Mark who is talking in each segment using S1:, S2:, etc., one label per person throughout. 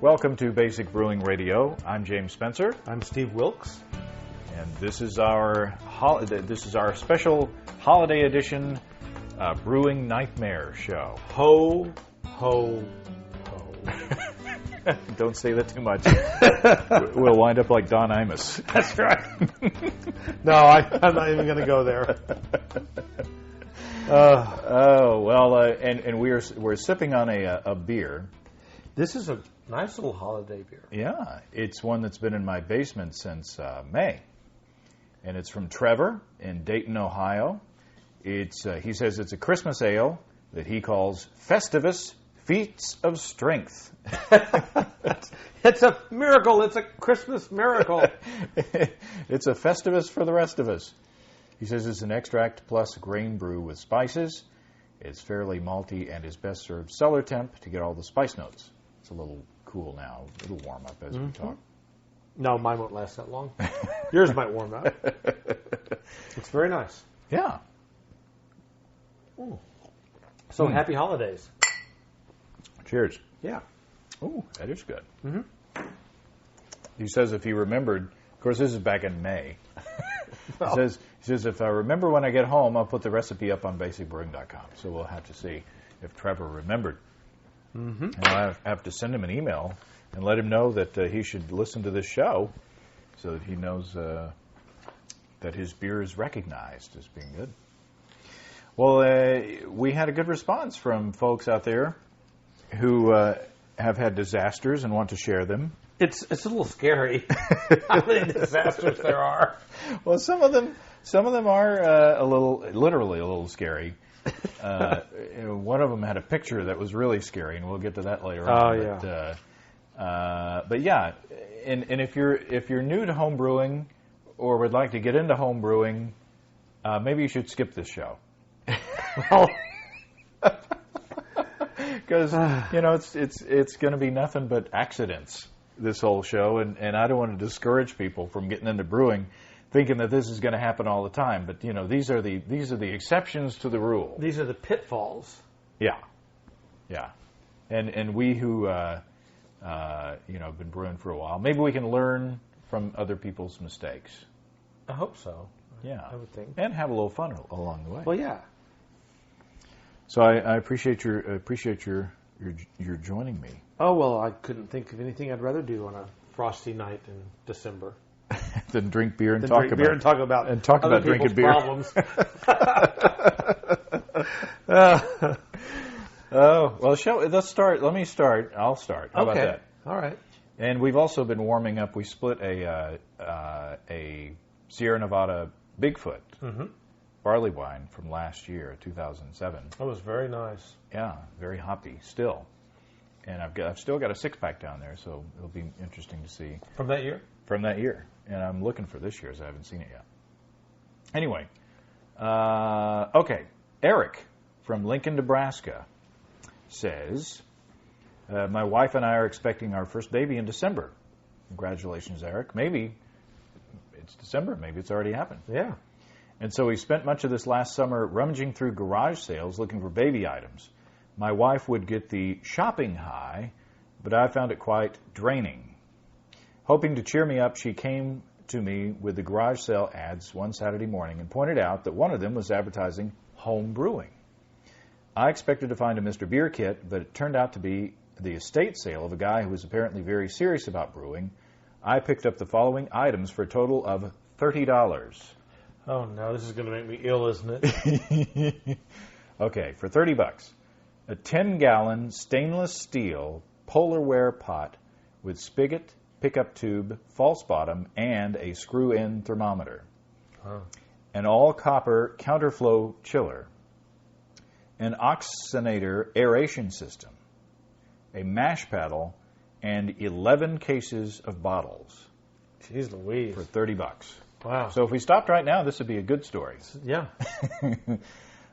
S1: Welcome to Basic Brewing Radio. I'm James Spencer,
S2: I'm Steve Wilkes.
S1: and this is our special holiday edition Brewing Nightmare show.
S2: Ho, ho, ho.
S1: Don't say that too much. We'll wind up like Don Imus.
S2: That's right. No, I'm not even going to go there.
S1: And we're sipping on a beer.
S2: This is a nice little holiday beer.
S1: Yeah, it's one that's been in my basement since May, and it's from Trevor in Dayton, Ohio. He says it's a Christmas ale that he calls Festivus Feats of Strength.
S2: It's a miracle. It's a Christmas miracle.
S1: It's a Festivus for the rest of us. He says it's an extract plus grain brew with spices. It's fairly malty and is best served cellar temp to get all the spice notes. It's a little cool now. It'll warm up as we talk.
S2: No, mine won't last that long. Yours might warm up. It's very nice.
S1: Yeah.
S2: Ooh. So happy holidays.
S1: Cheers.
S2: Yeah.
S1: Ooh, that is good.
S2: Mm-hmm.
S1: He says if he remembered, of course this is back in May.
S2: Well,
S1: He says if I remember when I get home, I'll put the recipe up on basicbrewing.com. So we'll have to see if Trevor remembered.
S2: mm-hmm.
S1: And I'll have to send him an email and let him know that he should listen to this show so that he knows that his beer is recognized as being good. Well, we had a good response from folks out there who have had disasters and want to share them.
S2: It's a little scary how many disasters there are.
S1: Well, some of them are literally a little scary. One of them had a picture that was really scary, and we'll get to that later on.
S2: Yeah.
S1: But yeah, and if you're new to home brewing or would like to get into home brewing, maybe you should skip this show.
S2: Well,
S1: because it's going to be nothing but accidents this whole show, and I don't want to discourage people from getting into brewing, thinking that this is going to happen all the time. But these are the exceptions to the rule.
S2: these are the pitfalls.
S1: Yeah. And we who have been brewing for a while, maybe we can learn from other people's mistakes.
S2: I hope so.
S1: Yeah,
S2: I would think.
S1: and have a little fun along the way.
S2: Well, yeah.
S1: So I appreciate your joining me.
S2: Oh, well, I couldn't think of anything I'd rather do on a frosty night in December.
S1: Then drink beer and
S2: Than
S1: talk
S2: drink
S1: about
S2: beer and talk about other
S1: drinking
S2: people's
S1: beer.
S2: problems.
S1: Oh well, let's start. Let me start. I'll start. How about that?
S2: All right.
S1: And we've also been warming up. We split a Sierra Nevada Bigfoot barley wine from last year, 2007.
S2: That was very nice.
S1: Yeah, very hoppy still. And I've still got a 6-pack down there, so it'll be interesting to see
S2: From that year?
S1: from that year. And I'm looking for this year's. I haven't seen it yet. Anyway, okay. Eric from Lincoln, Nebraska says, my wife and I are expecting our first baby in December. Congratulations, Eric. Maybe it's December. Maybe it's already happened.
S2: Yeah.
S1: And so we spent much of this last summer rummaging through garage sales looking for baby items. My wife would get the shopping high, but I found it quite draining. Hoping to cheer me up, she came to me with the garage sale ads one Saturday morning and pointed out that one of them was advertising home brewing. I expected to find a Mr. Beer kit, but it turned out to be the estate sale of a guy who was apparently very serious about brewing. I picked up the following items for a total of $30.
S2: Oh, no, this is going to make me ill, isn't it?
S1: Okay, for $30. A 10-gallon stainless steel Polarware pot with spigot, pickup tube, false bottom, and a screw-in thermometer.
S2: Oh.
S1: An all-copper counterflow chiller. An oxygenator aeration system. A mash paddle, and 11 cases of bottles.
S2: Jeez Louise.
S1: For $30.
S2: Wow.
S1: So if we stopped right now, this would be a good story.
S2: Yeah.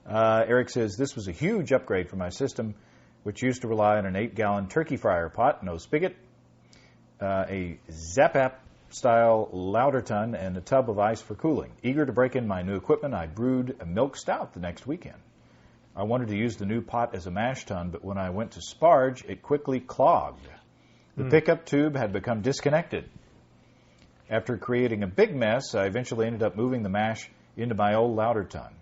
S1: Eric says, this was a huge upgrade for my system, which used to rely on an 8-gallon turkey fryer pot, no spigot, a Zap-Ap-style lauter tun, and a tub of ice for cooling. Eager to break in my new equipment, I brewed a milk stout the next weekend. I wanted to use the new pot as a mash tun, but when I went to sparge, it quickly clogged. The pickup tube had become disconnected. After creating a big mess, I eventually ended up moving the mash into my old lauter tun.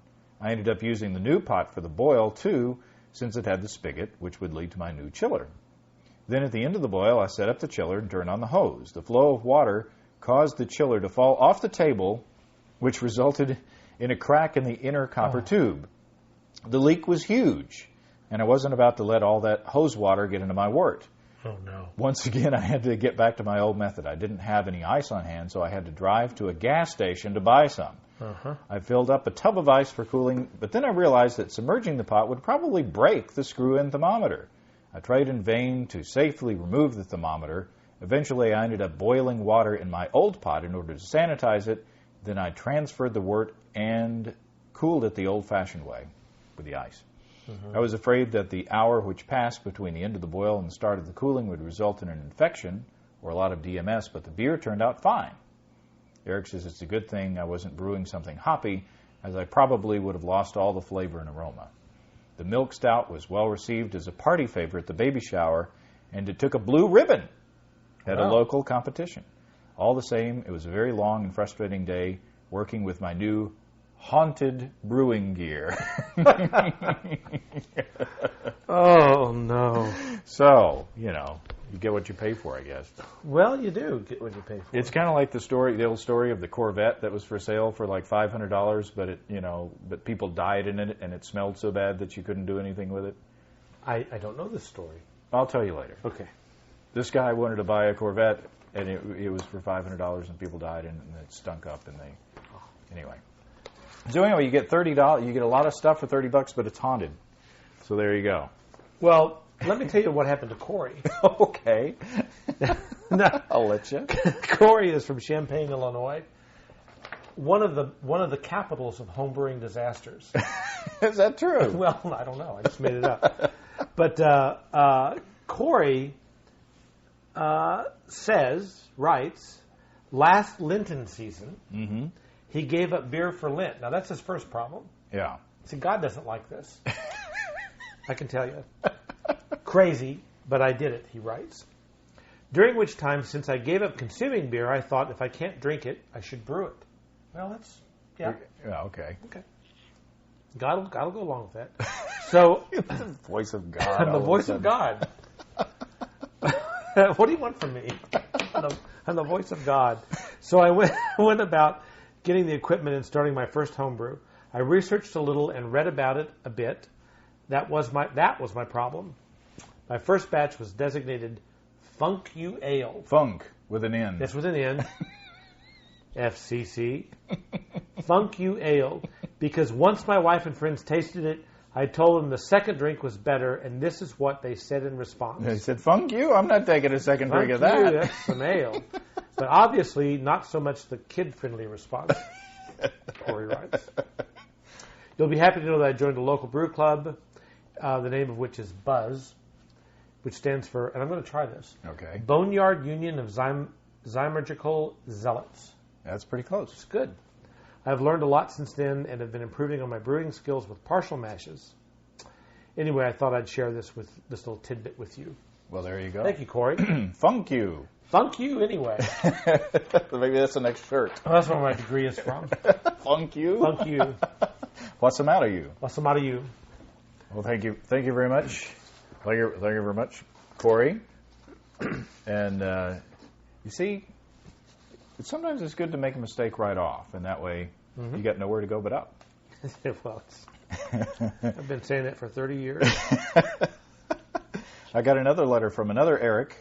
S1: I ended up using the new pot for the boil, too, since it had the spigot, which would lead to my new chiller. Then at the end of the boil, I set up the chiller and turned on the hose. The flow of water caused the chiller to fall off the table, which resulted in a crack in the inner copper tube. The leak was huge, and I wasn't about to let all that hose water get into my wort.
S2: Oh, no.
S1: Once again, I had to get back to my old method. I didn't have any ice on hand, so I had to drive to a gas station to buy some. I filled up a tub of ice for cooling, but then I realized that submerging the pot would probably break the screw-in thermometer. I tried in vain to safely remove the thermometer. Eventually, I ended up boiling water in my old pot in order to sanitize it. Then I transferred the wort and cooled it the old-fashioned way with the ice. I was afraid that the hour which passed between the end of the boil and the start of the cooling would result in an infection or a lot of DMS, but the beer turned out fine. Eric says it's a good thing I wasn't brewing something hoppy, as I probably would have lost all the flavor and aroma. The milk stout was well received as a party favorite at the baby shower, and it took a blue ribbon at a local competition. All the same, it was a very long and frustrating day working with my new haunted brewing gear.
S2: Oh, no.
S1: So, you know, you get what you pay for, I guess.
S2: Well, you do get what you pay for.
S1: It's kind of like the old story of the Corvette that was for sale for like $500, but people died in it and it smelled so bad that you couldn't do anything with it.
S2: I don't know this story.
S1: I'll tell you later.
S2: Okay.
S1: This guy wanted to buy a Corvette and it was for $500 and people died and it stunk up and anyway. So anyway, you get $30. You get a lot of stuff for $30, but it's haunted. So there you go.
S2: Well, let me tell you what happened to Corey.
S1: Okay.
S2: No.
S1: I'll let you.
S2: Corey is from Champaign, Illinois. One of the capitals of homebrewing disasters.
S1: Is that true?
S2: Well, I don't know. I just made it up. But Corey writes, last Lenten season, he gave up beer for Lent. Now, that's his first problem.
S1: Yeah.
S2: See, God doesn't like this. I can tell you. Crazy, but I did it, he writes. During which time, since I gave up consuming beer, I thought if I can't drink it, I should brew it. Well, that's, yeah.
S1: Yeah, okay.
S2: Okay. God will go along with that. So,
S1: The voice of God.
S2: I'm the voice of God. What do you want from me? I'm the voice of God. So I went about getting the equipment and starting my first homebrew. I researched a little and read about it a bit. That was my problem. My first batch was designated Funk U Ale.
S1: Funk with an N.
S2: That's with an N. FCC. Funk U Ale. Because once my wife and friends tasted it, I told them the second drink was better, and this is what they said in response.
S1: They said, "Funk you? I'm not taking a second drink of that."
S2: That's some ale. But obviously, not so much the kid-friendly response, Corey writes. You'll be happy to know that I joined a local brew club, the name of which is Buzz, which stands for, and I'm going to try this,
S1: Okay.
S2: Boneyard Union of Zymergical Zealots.
S1: That's pretty close.
S2: It's good. I've learned a lot since then and have been improving on my brewing skills with partial mashes. Anyway, I thought I'd share this little tidbit with you.
S1: Well, there you go.
S2: Thank you, Corey.
S1: Funk you.
S2: Funk you, anyway.
S1: Maybe that's the next shirt.
S2: Well, that's where my degree is from.
S1: Funk you?
S2: Funk you.
S1: What's the matter, you?
S2: What's the matter, you?
S1: Well, thank you very much. Thank you very much, Corey. And you see, sometimes it's good to make a mistake right off, and that way you got nowhere to go but up.
S2: Well, I've been saying that for 30 years.
S1: I got another letter from another Eric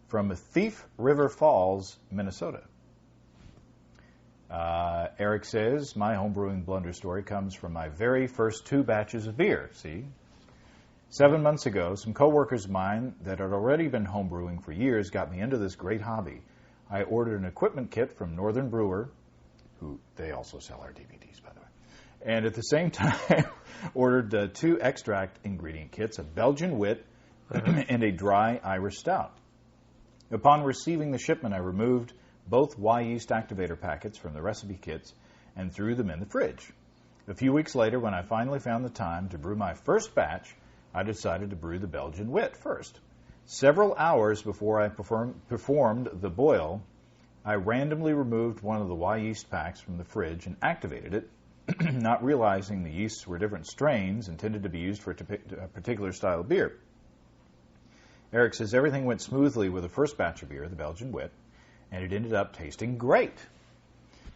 S1: from Thief River Falls, Minnesota. Eric says, my homebrewing blunder story comes from my very first 2 batches of beer. See? 7 months ago, some coworkers of mine that had already been homebrewing for years got me into this great hobby. I ordered an equipment kit from Northern Brewer, who they also sell our DVDs, by the way, and at the same time ordered 2 extract ingredient kits, a Belgian wit and a dry Irish stout. Upon receiving the shipment, I removed both Y-yeast activator packets from the recipe kits and threw them in the fridge. A few weeks later, when I finally found the time to brew my first batch, I decided to brew the Belgian wit first. Several hours before I performed the boil, I randomly removed one of the Y yeast packs from the fridge and activated it, not realizing the yeasts were different strains intended to be used for a particular style of beer. Eric says everything went smoothly with the first batch of beer, the Belgian Wit, and it ended up tasting great.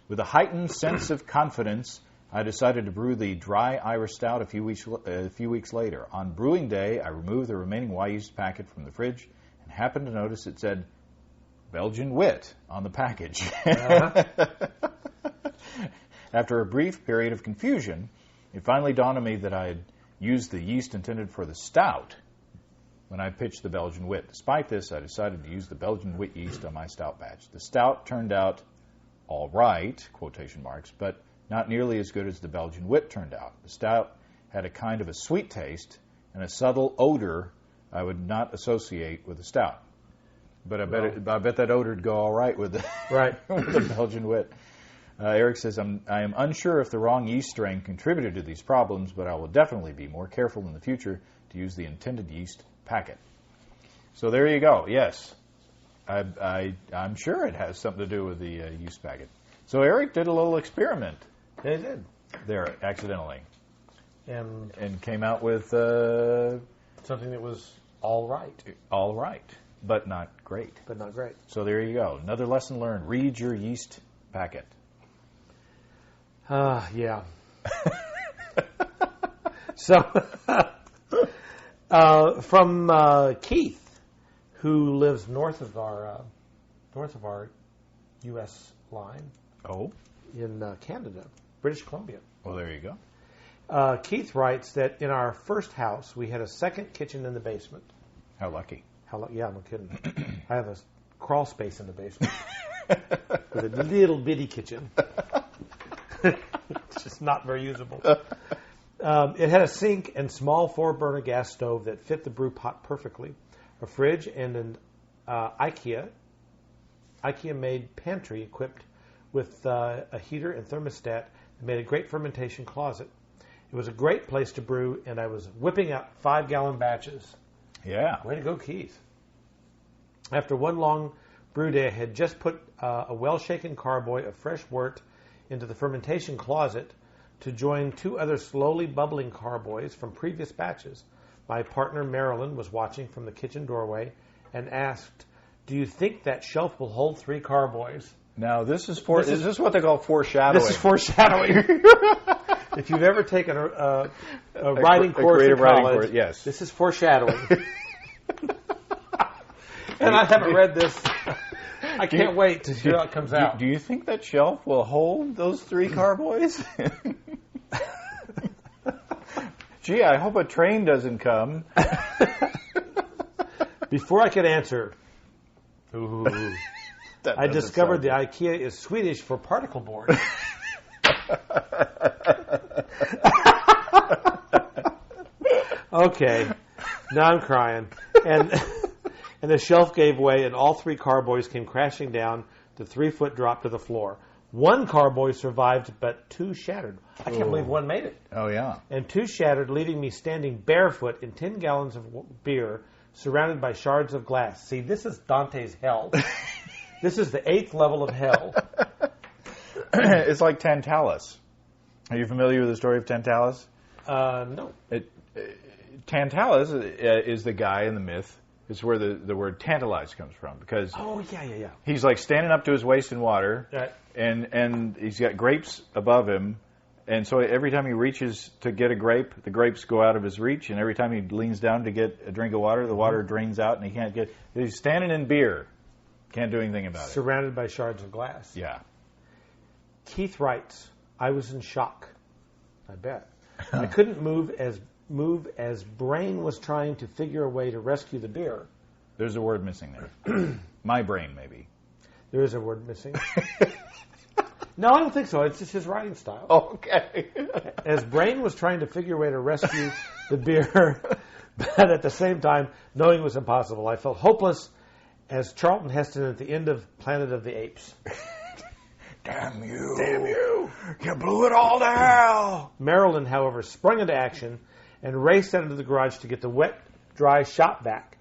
S1: With a heightened sense of confidence, I decided to brew the dry Irish Stout a few weeks later. On brewing day, I removed the remaining Y yeast packet from the fridge and happened to notice it said Belgian Wit on the package. Uh-huh. After a brief period of confusion, it finally dawned on me that I had used the yeast intended for the stout when I pitched the Belgian Wit. Despite this, I decided to use the Belgian Wit yeast on my stout batch. The stout turned out all right, quotation marks, but not nearly as good as the Belgian Wit turned out. The stout had a kind of a sweet taste and a subtle odor I would not associate with the stout. But I bet that odor would go all right with the, with the Belgian Wit. Eric says, I am unsure if the wrong yeast strain contributed to these problems, but I will definitely be more careful in the future to use the intended yeast packet. So there you go. Yes, I'm sure it has something to do with the yeast packet. So Eric did a little experiment.
S2: They did.
S1: There, accidentally.
S2: And
S1: came out with
S2: something that was all right.
S1: All right, but not great.
S2: But not great.
S1: So there you go. Another lesson learned. Read your yeast packet.
S2: Yeah. So, from Keith, who lives north of our U.S. line.
S1: Oh.
S2: In Canada, British Columbia.
S1: Well, there you go.
S2: Keith writes that in our first house, we had a second kitchen in the basement.
S1: How lucky.
S2: Yeah, no kidding. I have a crawl space in the basement with a little bitty kitchen. It's just not very usable. It had a sink and small 4-burner gas stove that fit the brew pot perfectly, a fridge, and an IKEA-made pantry equipped with a heater and thermostat that made a great fermentation closet. It was a great place to brew, and I was whipping out 5-gallon batches.
S1: Yeah.
S2: Way to go, Keith. After one long brew day, I had just put a well-shaken carboy of fresh wort into the fermentation closet to join 2 other slowly bubbling carboys from previous batches. My partner, Marilyn, was watching from the kitchen doorway and asked, "Do you think that shelf will hold 3 carboys?"
S1: Now, is this what they call foreshadowing?
S2: This is foreshadowing. If you've ever taken a writing course in college,
S1: yes.
S2: This is foreshadowing. And I haven't read this. I can't wait to see how it comes out.
S1: Do you think that shelf will hold those 3 carboys? Gee, I hope a train doesn't come.
S2: Before I could answer, I discovered the IKEA is Swedish for particle board. Okay, now I'm crying. And the shelf gave way, and all 3 carboys came crashing down the 3-foot drop to the floor. 1 carboy survived, but 2 shattered. I can't believe 1 made it.
S1: Oh, yeah.
S2: And 2 shattered, leaving me standing barefoot in 10 gallons of beer, surrounded by shards of glass. See, this is Dante's hell. This is the 8th level of hell.
S1: It's like Tantalus. Are you familiar with the story of Tantalus?
S2: No.
S1: Tantalus is the guy in the myth. It's where the word tantalize comes from, because he's like standing up to his waist in water,
S2: right.
S1: and he's got grapes above him, and so every time he reaches to get a grape, the grapes go out of his reach, and every time he leans down to get a drink of water, the water drains out, and he can't get. He's standing in beer, can't do anything about it.
S2: Surrounded by shards of glass.
S1: Yeah.
S2: Keith writes, "I was in shock. I bet. I couldn't move as brain was trying to figure a way to rescue the beer."
S1: There's a word missing there. My brain, maybe.
S2: There is a word missing. No, I don't think so. It's just his writing style.
S1: Okay.
S2: As brain was trying to figure a way to rescue the beer, but at the same time, knowing it was impossible, I felt hopeless as Charlton Heston at the end of Planet of the Apes.
S1: Damn you. Damn you. You blew it all to hell.
S2: Marilyn, however, sprung into action and raced out into the garage to get the wet, dry shop back.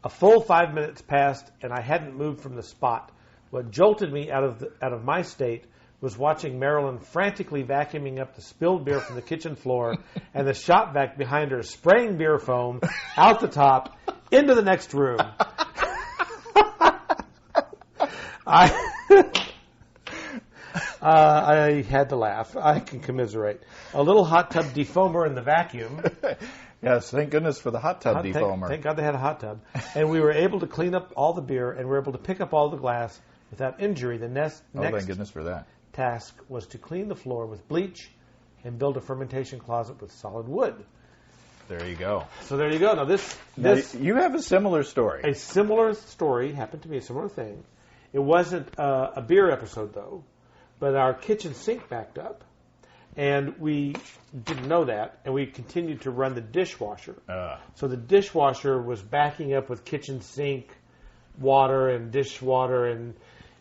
S2: A full 5 minutes passed, and I hadn't moved from the spot. What jolted me out of my state was watching Marilyn frantically vacuuming up the spilled beer from the kitchen floor and the shop vac behind her spraying beer foam out the top into the next room. I had to laugh. I can commiserate. A little hot tub defoamer in the vacuum.
S1: Yes, thank goodness for the hot tub defoamer.
S2: Thank God they had a hot tub. And we were able to clean up all the beer, and we were able to pick up all the glass without injury. The next
S1: thank goodness for that.
S2: task was to clean the floor with bleach and build a fermentation closet with solid wood.
S1: There you go.
S2: So there you go. Now
S1: you have a similar story.
S2: A similar story happened to me, a similar thing. It wasn't a beer episode, though, but our kitchen sink backed up, and we didn't know that, and we continued to run the dishwasher. So the dishwasher was backing up with kitchen sink water and dishwater,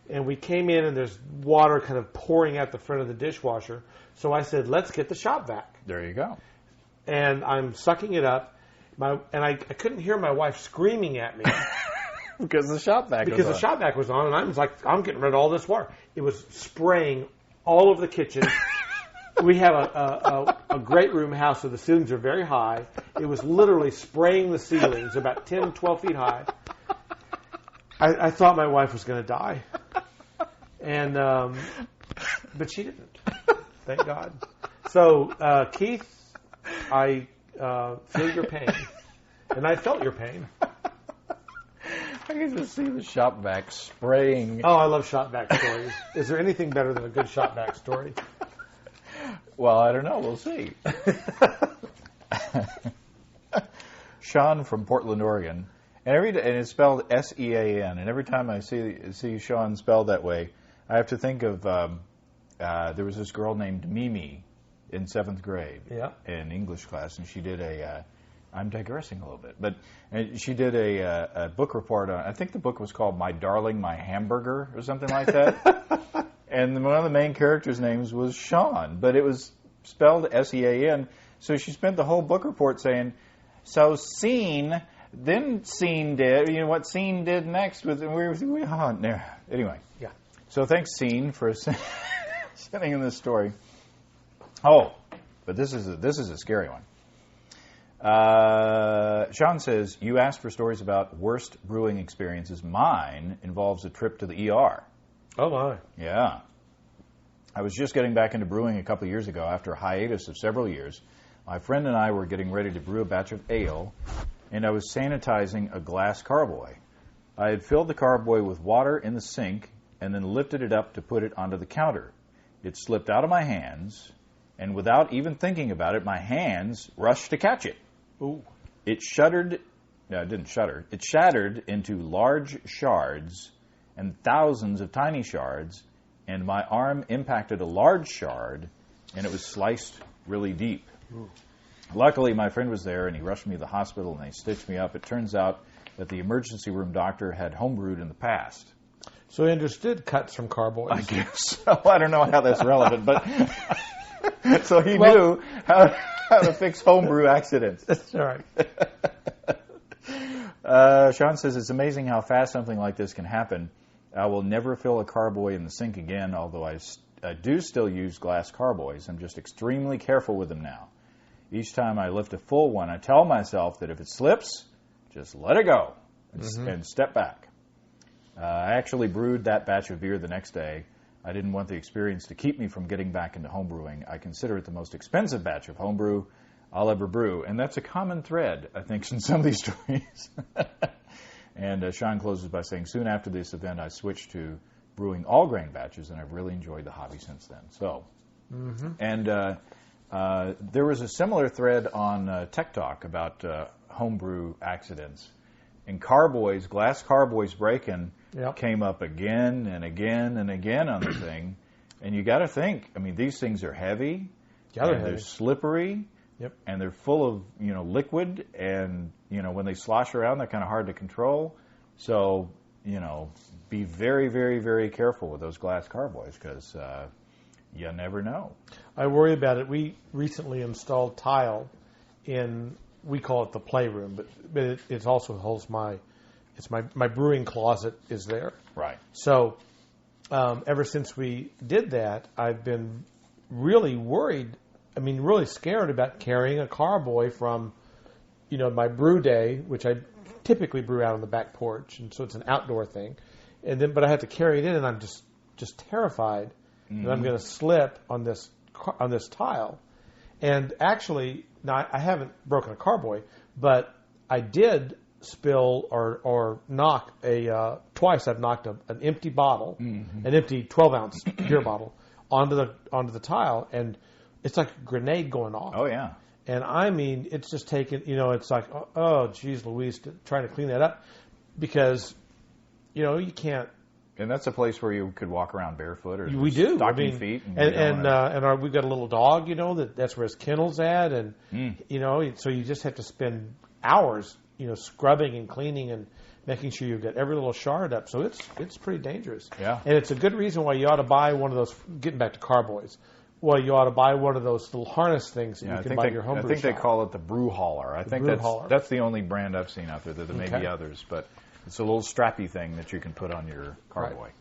S2: and we came in, and there's water kind of pouring out the front of the dishwasher. So I said, let's get the shop vac.
S1: There you go.
S2: And I'm sucking it up, and I couldn't hear my wife screaming at me.
S1: Because the shop vac
S2: was on, and I was like, I'm getting rid of all this water. It was spraying all over the kitchen. We have a great room house, so the ceilings are very high. It was literally spraying the ceilings about 10, 12 feet high. I thought my wife was going to die. And but she didn't. Thank God. So, Keith, I feel your pain. And I felt your pain.
S1: I can just see the shop vac spraying.
S2: Oh, I love shop vac stories. Is there anything better than a good shop vac story?
S1: Well, I don't know. We'll see. Sean from Portland, Oregon, and it's spelled S-E-A-N. And every time I see Sean spelled that way, I have to think of there was this girl named Mimi in 7th grade in English class, and she did I'm digressing a little bit, but she did a book report on, I think the book was called My Darling, My Hamburger, or something like that. And one of the main characters' names was Sean, but it was spelled S-E-A-N. So she spent the whole book report saying, so Scene, then Scene did, what Scene did next was, anyway.
S2: Yeah.
S1: So thanks, Scene, for sending in this story. Oh, but this is a scary one. Sean says, you asked for stories about worst brewing experiences. Mine involves a trip to the ER.
S2: Oh, my.
S1: Yeah. I was just getting back into brewing a couple of years ago after a hiatus of several years. My friend and I were getting ready to brew a batch of ale, and I was sanitizing a glass carboy. I had filled the carboy with water in the sink and then lifted it up to put it onto the counter. It slipped out of my hands, and without even thinking about it, my hands rushed to catch it.
S2: Ooh.
S1: It shuddered. No, it didn't shudder. It shattered into large shards and thousands of tiny shards, and my arm impacted a large shard, and it was sliced really deep.
S2: Ooh.
S1: Luckily, my friend was there, and he rushed me to the hospital, and they stitched me up. It turns out that the emergency room doctor had homebrewed in the past.
S2: So he understood cuts from carboys.
S1: I guess so. I don't know how that's relevant, but so he knew how to fix homebrew accidents.
S2: That's all right.
S1: Sean says, it's amazing how fast something like this can happen. I will never fill a carboy in the sink again, although I do still use glass carboys. I'm just extremely careful with them now. Each time I lift a full one, I tell myself that if it slips, just let it go and step back. I actually brewed that batch of beer the next day. I didn't want the experience to keep me from getting back into homebrewing. I consider it the most expensive batch of homebrew I'll ever brew. And that's a common thread, I think, in some of these stories. And Sean closes by saying, soon after this event, I switched to brewing all-grain batches, and I've really enjoyed the hobby since then. So, and there was a similar thread on Tech Talk about homebrew accidents. And carboys, glass carboys breaking came up again and again and again on the thing. And you got to think, I mean, these things are heavy, they're slippery, and they're full of, liquid, and, when they slosh around, they're kind of hard to control. So, be very, very, very careful with those glass carboys because you never know.
S2: I worry about it. We recently installed tile in, we call it the playroom, but it also holds my it's my brewing closet is there.
S1: Right.
S2: So ever since we did that, I've been really worried. I mean, really scared about carrying a carboy from, my brew day, which I typically brew out on the back porch, and so it's an outdoor thing. But I have to carry it in, and I'm just terrified that I'm going to slip on this tile. And actually, now I haven't broken a carboy, but I did spill or knock twice. I've knocked an empty bottle, an empty 12-ounce beer bottle, onto the tile, and it's like a grenade going off.
S1: Oh yeah.
S2: And I mean, it's just taken. It's like, oh, geez, Louise, trying to clean that up because, you can't.
S1: And that's a place where you could walk around barefoot or
S2: stocking
S1: feet.
S2: And we've got a little dog, that's where his kennel's at, and so you just have to spend hours, scrubbing and cleaning and making sure you've got every little shard up. So it's pretty dangerous.
S1: Yeah.
S2: And it's a good reason why you ought to buy one of those. Getting back to carboys, well, you ought to buy one of those little harness things that you can buy at your homebrew shop.
S1: I think they call it the brew hauler. I think that's the only brand I've seen out there. There may be others, but it's a little strappy thing that you can put on your carboy. Right.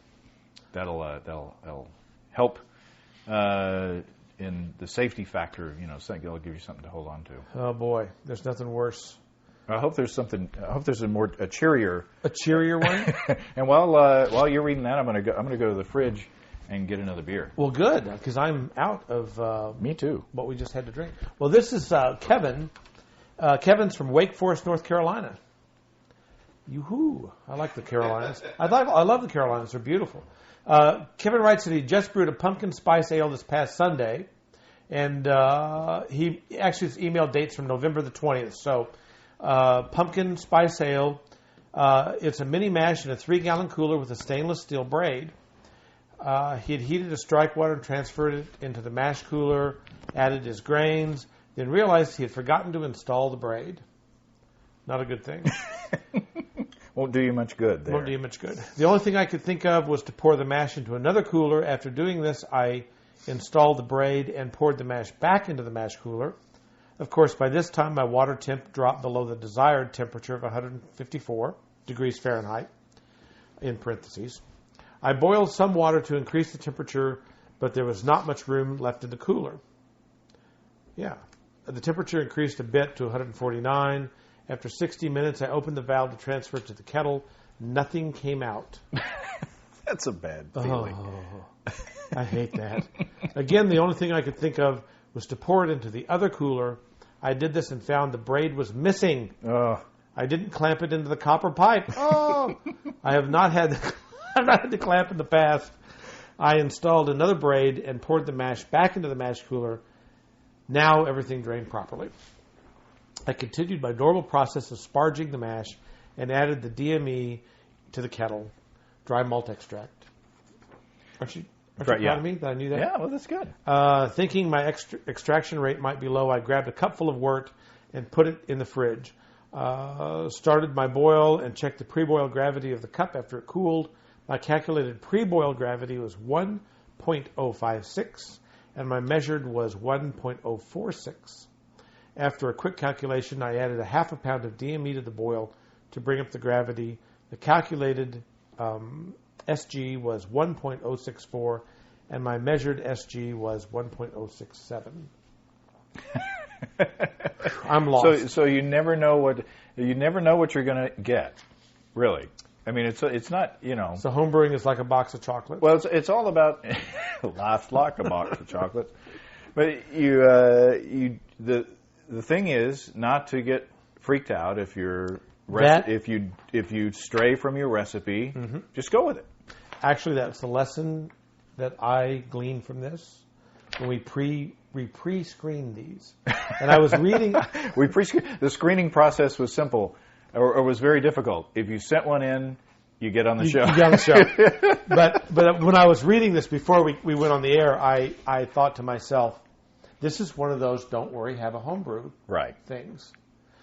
S1: That'll help in the safety factor. It'll give you something to hold on to.
S2: Oh boy, there's nothing worse.
S1: I hope there's a cheerier
S2: one.
S1: And while you're reading that, I'm gonna go to the fridge and get another beer.
S2: Well, good, because I'm out of
S1: me too.
S2: What we just had to drink. Well, this is Kevin. Kevin's from Wake Forest, North Carolina. Yoo-hoo. I like the Carolinas. I love the Carolinas. They're beautiful. Kevin writes that he just brewed a pumpkin spice ale this past Sunday, and his email dates from November the 20th. So, pumpkin spice ale. It's a mini mash in a 3-gallon cooler with a stainless steel braid. He had heated a strike water and transferred it into the mash cooler, added his grains, then realized he had forgotten to install the braid. Not a good thing.
S1: Won't do you much good there.
S2: Won't do you much good. The only thing I could think of was to pour the mash into another cooler. After doing this, I installed the braid and poured the mash back into the mash cooler. Of course, by this time, my water temp dropped below the desired temperature of 154 degrees Fahrenheit, in parentheses. I boiled some water to increase the temperature, but there was not much room left in the cooler. Yeah. The temperature increased a bit to 149. After 60 minutes, I opened the valve to transfer it to the kettle. Nothing came out.
S1: That's a bad feeling.
S2: Oh, I hate that. Again, the only thing I could think of was to pour it into the other cooler. I did this and found the braid was missing. I didn't clamp it into the copper pipe. Oh, I have not had the clamp in the past. I installed another braid and poured the mash back into the mash cooler. Now everything drained properly. I continued my normal process of sparging the mash and added the DME to the kettle, dry malt extract. Aren't you proud of me that I knew that?
S1: Yeah, well, that's good.
S2: Thinking my extraction rate might be low, I grabbed a cupful of wort and put it in the fridge. Started my boil and checked the pre-boil gravity of the cup after it cooled. My calculated pre-boil gravity was 1.056, and my measured was 1.046. After a quick calculation, I added a half a pound of DME to the boil to bring up the gravity. The calculated SG was 1.064, and my measured SG was 1.067. I'm lost.
S1: So you never know what you're going to get, really. I mean, it's not,
S2: So homebrewing is like a box of chocolates.
S1: Well, it's all about life's like a box of chocolates. But the thing is not to get freaked out if if you stray from your recipe. Mm-hmm. Just go with it.
S2: Actually, that's the lesson that I gleaned from this when we pre-screened these. And I was reading.
S1: The screening process was simple, or was very difficult. If you sent one in, you get on the show.
S2: You get on the show. But when I was reading this before we went on the air, I thought to myself, this is one of those don't worry, have a homebrew things.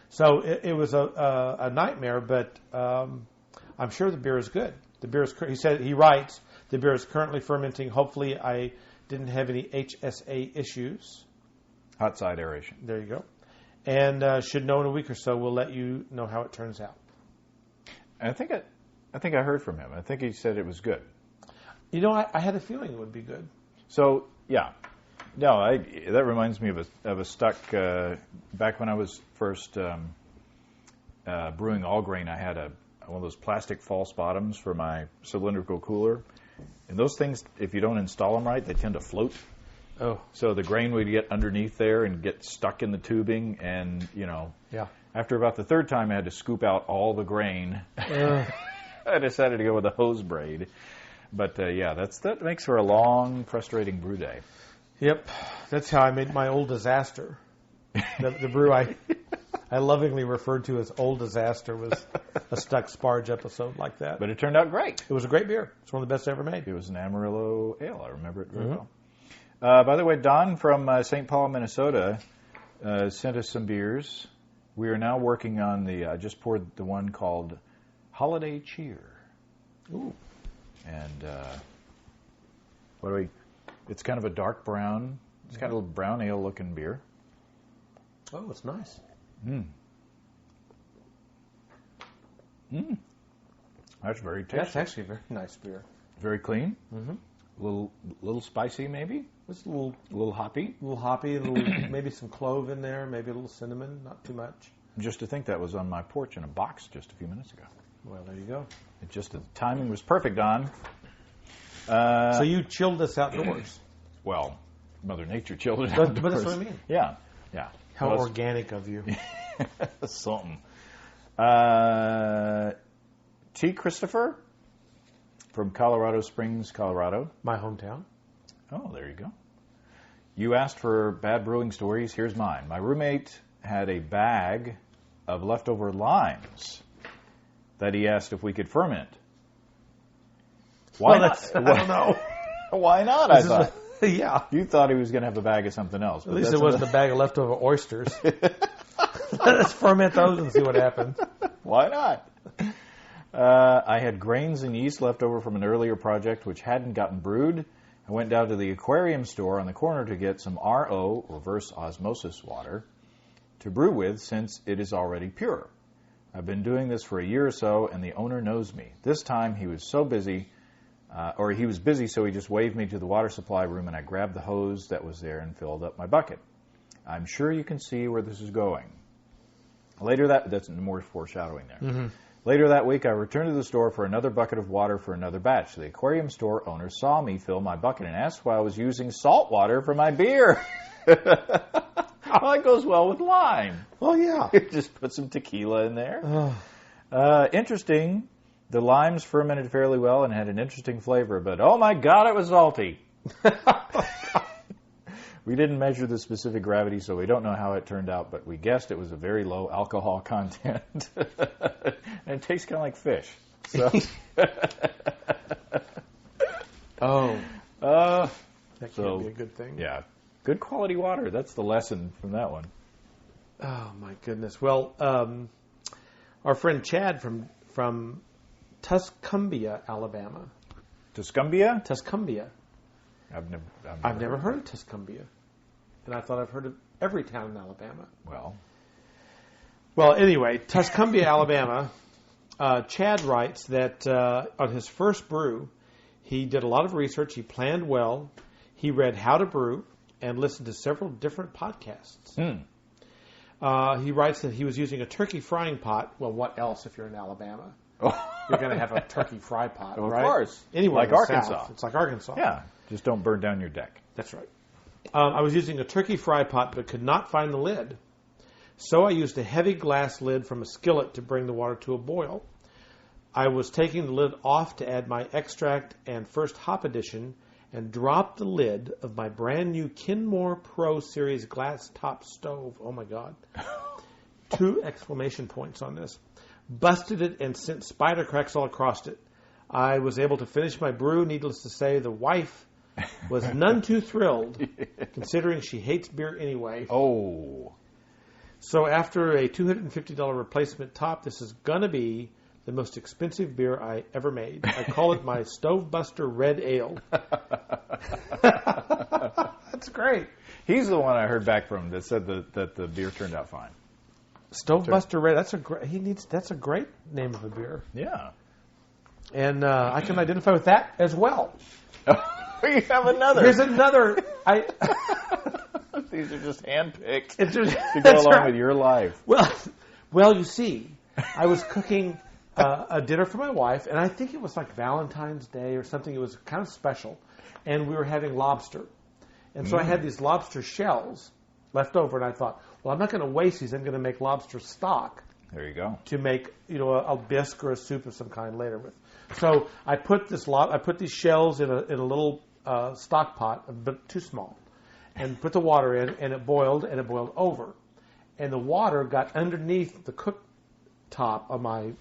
S2: So it was a nightmare, but I'm sure the beer is good. The beer is. He writes the beer is currently fermenting. Hopefully, I didn't have any HSA issues.
S1: Hot side aeration.
S2: There you go. And should know in a week or so. We'll let you know how it turns out.
S1: I think I heard from him. I think he said it was good.
S2: You know, I had a feeling it would be good.
S1: So, yeah. No, that reminds me of a stuck, back when I was first brewing all grain, I had one of those plastic false bottoms for my cylindrical cooler. And those things, if you don't install them right, they tend to float.
S2: Oh.
S1: So the grain would get underneath there and get stuck in the tubing. And,
S2: Yeah.
S1: after about the third time, I had to scoop out all the grain. I decided to go with a hose braid. But, that makes for a long, frustrating brew day.
S2: Yep. That's how I made my old disaster. The brew I lovingly referred to as Old Disaster was a Stuck Sparge episode like that.
S1: But it turned out great.
S2: It was a great beer. It's one of the best I ever made.
S1: It was an Amarillo ale. I remember it very well. By the way, Don from St. Paul, Minnesota, sent us some beers. We are now working on I just poured the one called Holiday Cheer.
S2: Ooh.
S1: And it's kind of a dark brown. It's kind of a brown ale looking beer.
S2: Oh, it's nice.
S1: That's very tasty.
S2: That's actually a very nice beer.
S1: Very clean. Little spicy, maybe.
S2: It's a little
S1: hoppy.
S2: A little hoppy, maybe some clove in there, maybe a little cinnamon, not too much.
S1: Just to think that was on my porch in a box just a few minutes ago.
S2: Well, there you go.
S1: The timing was perfect, Don.
S2: So you chilled this outdoors.
S1: Well, Mother Nature chilled it outdoors.
S2: But that's what I mean.
S1: Yeah.
S2: How organic of you.
S1: Something. T. Christopher from Colorado Springs, Colorado.
S2: My hometown.
S1: Oh, there you go. You asked for bad brewing stories. Here's mine. My roommate had a bag of leftover limes that he asked if we could ferment. Why not?
S2: I don't know.
S1: Why not, I thought.
S2: Yeah.
S1: You thought he was going to have a bag of something else.
S2: At least it wasn't a bag of leftover oysters. Let's ferment those and see what happens.
S1: Why not? I had grains and yeast left over from an earlier project which hadn't gotten brewed. I went down to the aquarium store on the corner to get some RO, reverse osmosis water, to brew with since it is already pure. I've been doing this for a year or so, and the owner knows me. This time he was so busy, so he just waved me to the water supply room, and I grabbed the hose that was there and filled up my bucket. I'm sure you can see where this is going. That's more foreshadowing there.
S2: Mm-hmm.
S1: Later that week, I returned to the store for another bucket of water for another batch. The aquarium store owner saw me fill my bucket and asked why I was using salt water for my beer. Well, it goes well with lime.
S2: Well, yeah.
S1: Just put some tequila in there. Interesting. The limes fermented fairly well and had an interesting flavor, but oh my God, it was salty. We didn't measure the specific gravity, so we don't know how it turned out, but we guessed it was a very low alcohol content. And it tastes kind of like fish. So.
S2: That can't be a good thing.
S1: Yeah. Good quality water. That's the lesson from that one.
S2: Oh, my goodness. Well, our friend Chad from Tuscumbia, Alabama.
S1: Tuscumbia?
S2: Tuscumbia. I've never heard of Tuscumbia. And I thought I've heard of every town in Alabama. Well, anyway, Tuscumbia, Alabama. Chad writes that on his first brew, he did a lot of research. He planned well. He read how to brew and listened to several different podcasts. He writes that he was using a turkey frying pot. Well, what else if you're in Alabama? You're going to have a turkey fry pot, right?
S1: Of course.
S2: Anywhere
S1: like Arkansas.
S2: South. It's like Arkansas.
S1: Yeah. Just don't burn down your deck.
S2: That's right. I was using a turkey fry pot but could not find the lid. So I used a heavy glass lid from a skillet to bring the water to a boil. I was taking the lid off to add my extract and first hop addition and dropped the lid of my brand new Kenmore Pro Series glass top stove. Oh, my God. 2 exclamation points on this. Busted it and sent spider cracks all across it. I was able to finish my brew. Needless to say, the wife was none too thrilled, considering she hates beer anyway.
S1: Oh.
S2: So after a $250 replacement top, this is going to be the most expensive beer I ever made. I call it my Stove Buster Red Ale. That's great.
S1: He's the one I heard back from that said that the beer turned out fine.
S2: Stovebuster Red. That's a great name of a beer.
S1: Yeah.
S2: And I can identify with that as well.
S1: You have another.
S2: Here's another.
S1: These are just handpicked
S2: to
S1: go along with your life.
S2: Well, you see, I was cooking a dinner for my wife, and I think it was like Valentine's Day or something. It was kind of special, and we were having lobster. And so I had these lobster shells left over, and I thought, well, I'm not going to waste these. I'm going to make lobster stock.
S1: There you go.
S2: To make a bisque or a soup of some kind later with. So I put these shells in a little stock pot, but too small, and put the water in, and it boiled over, and the water got underneath the cooktop of my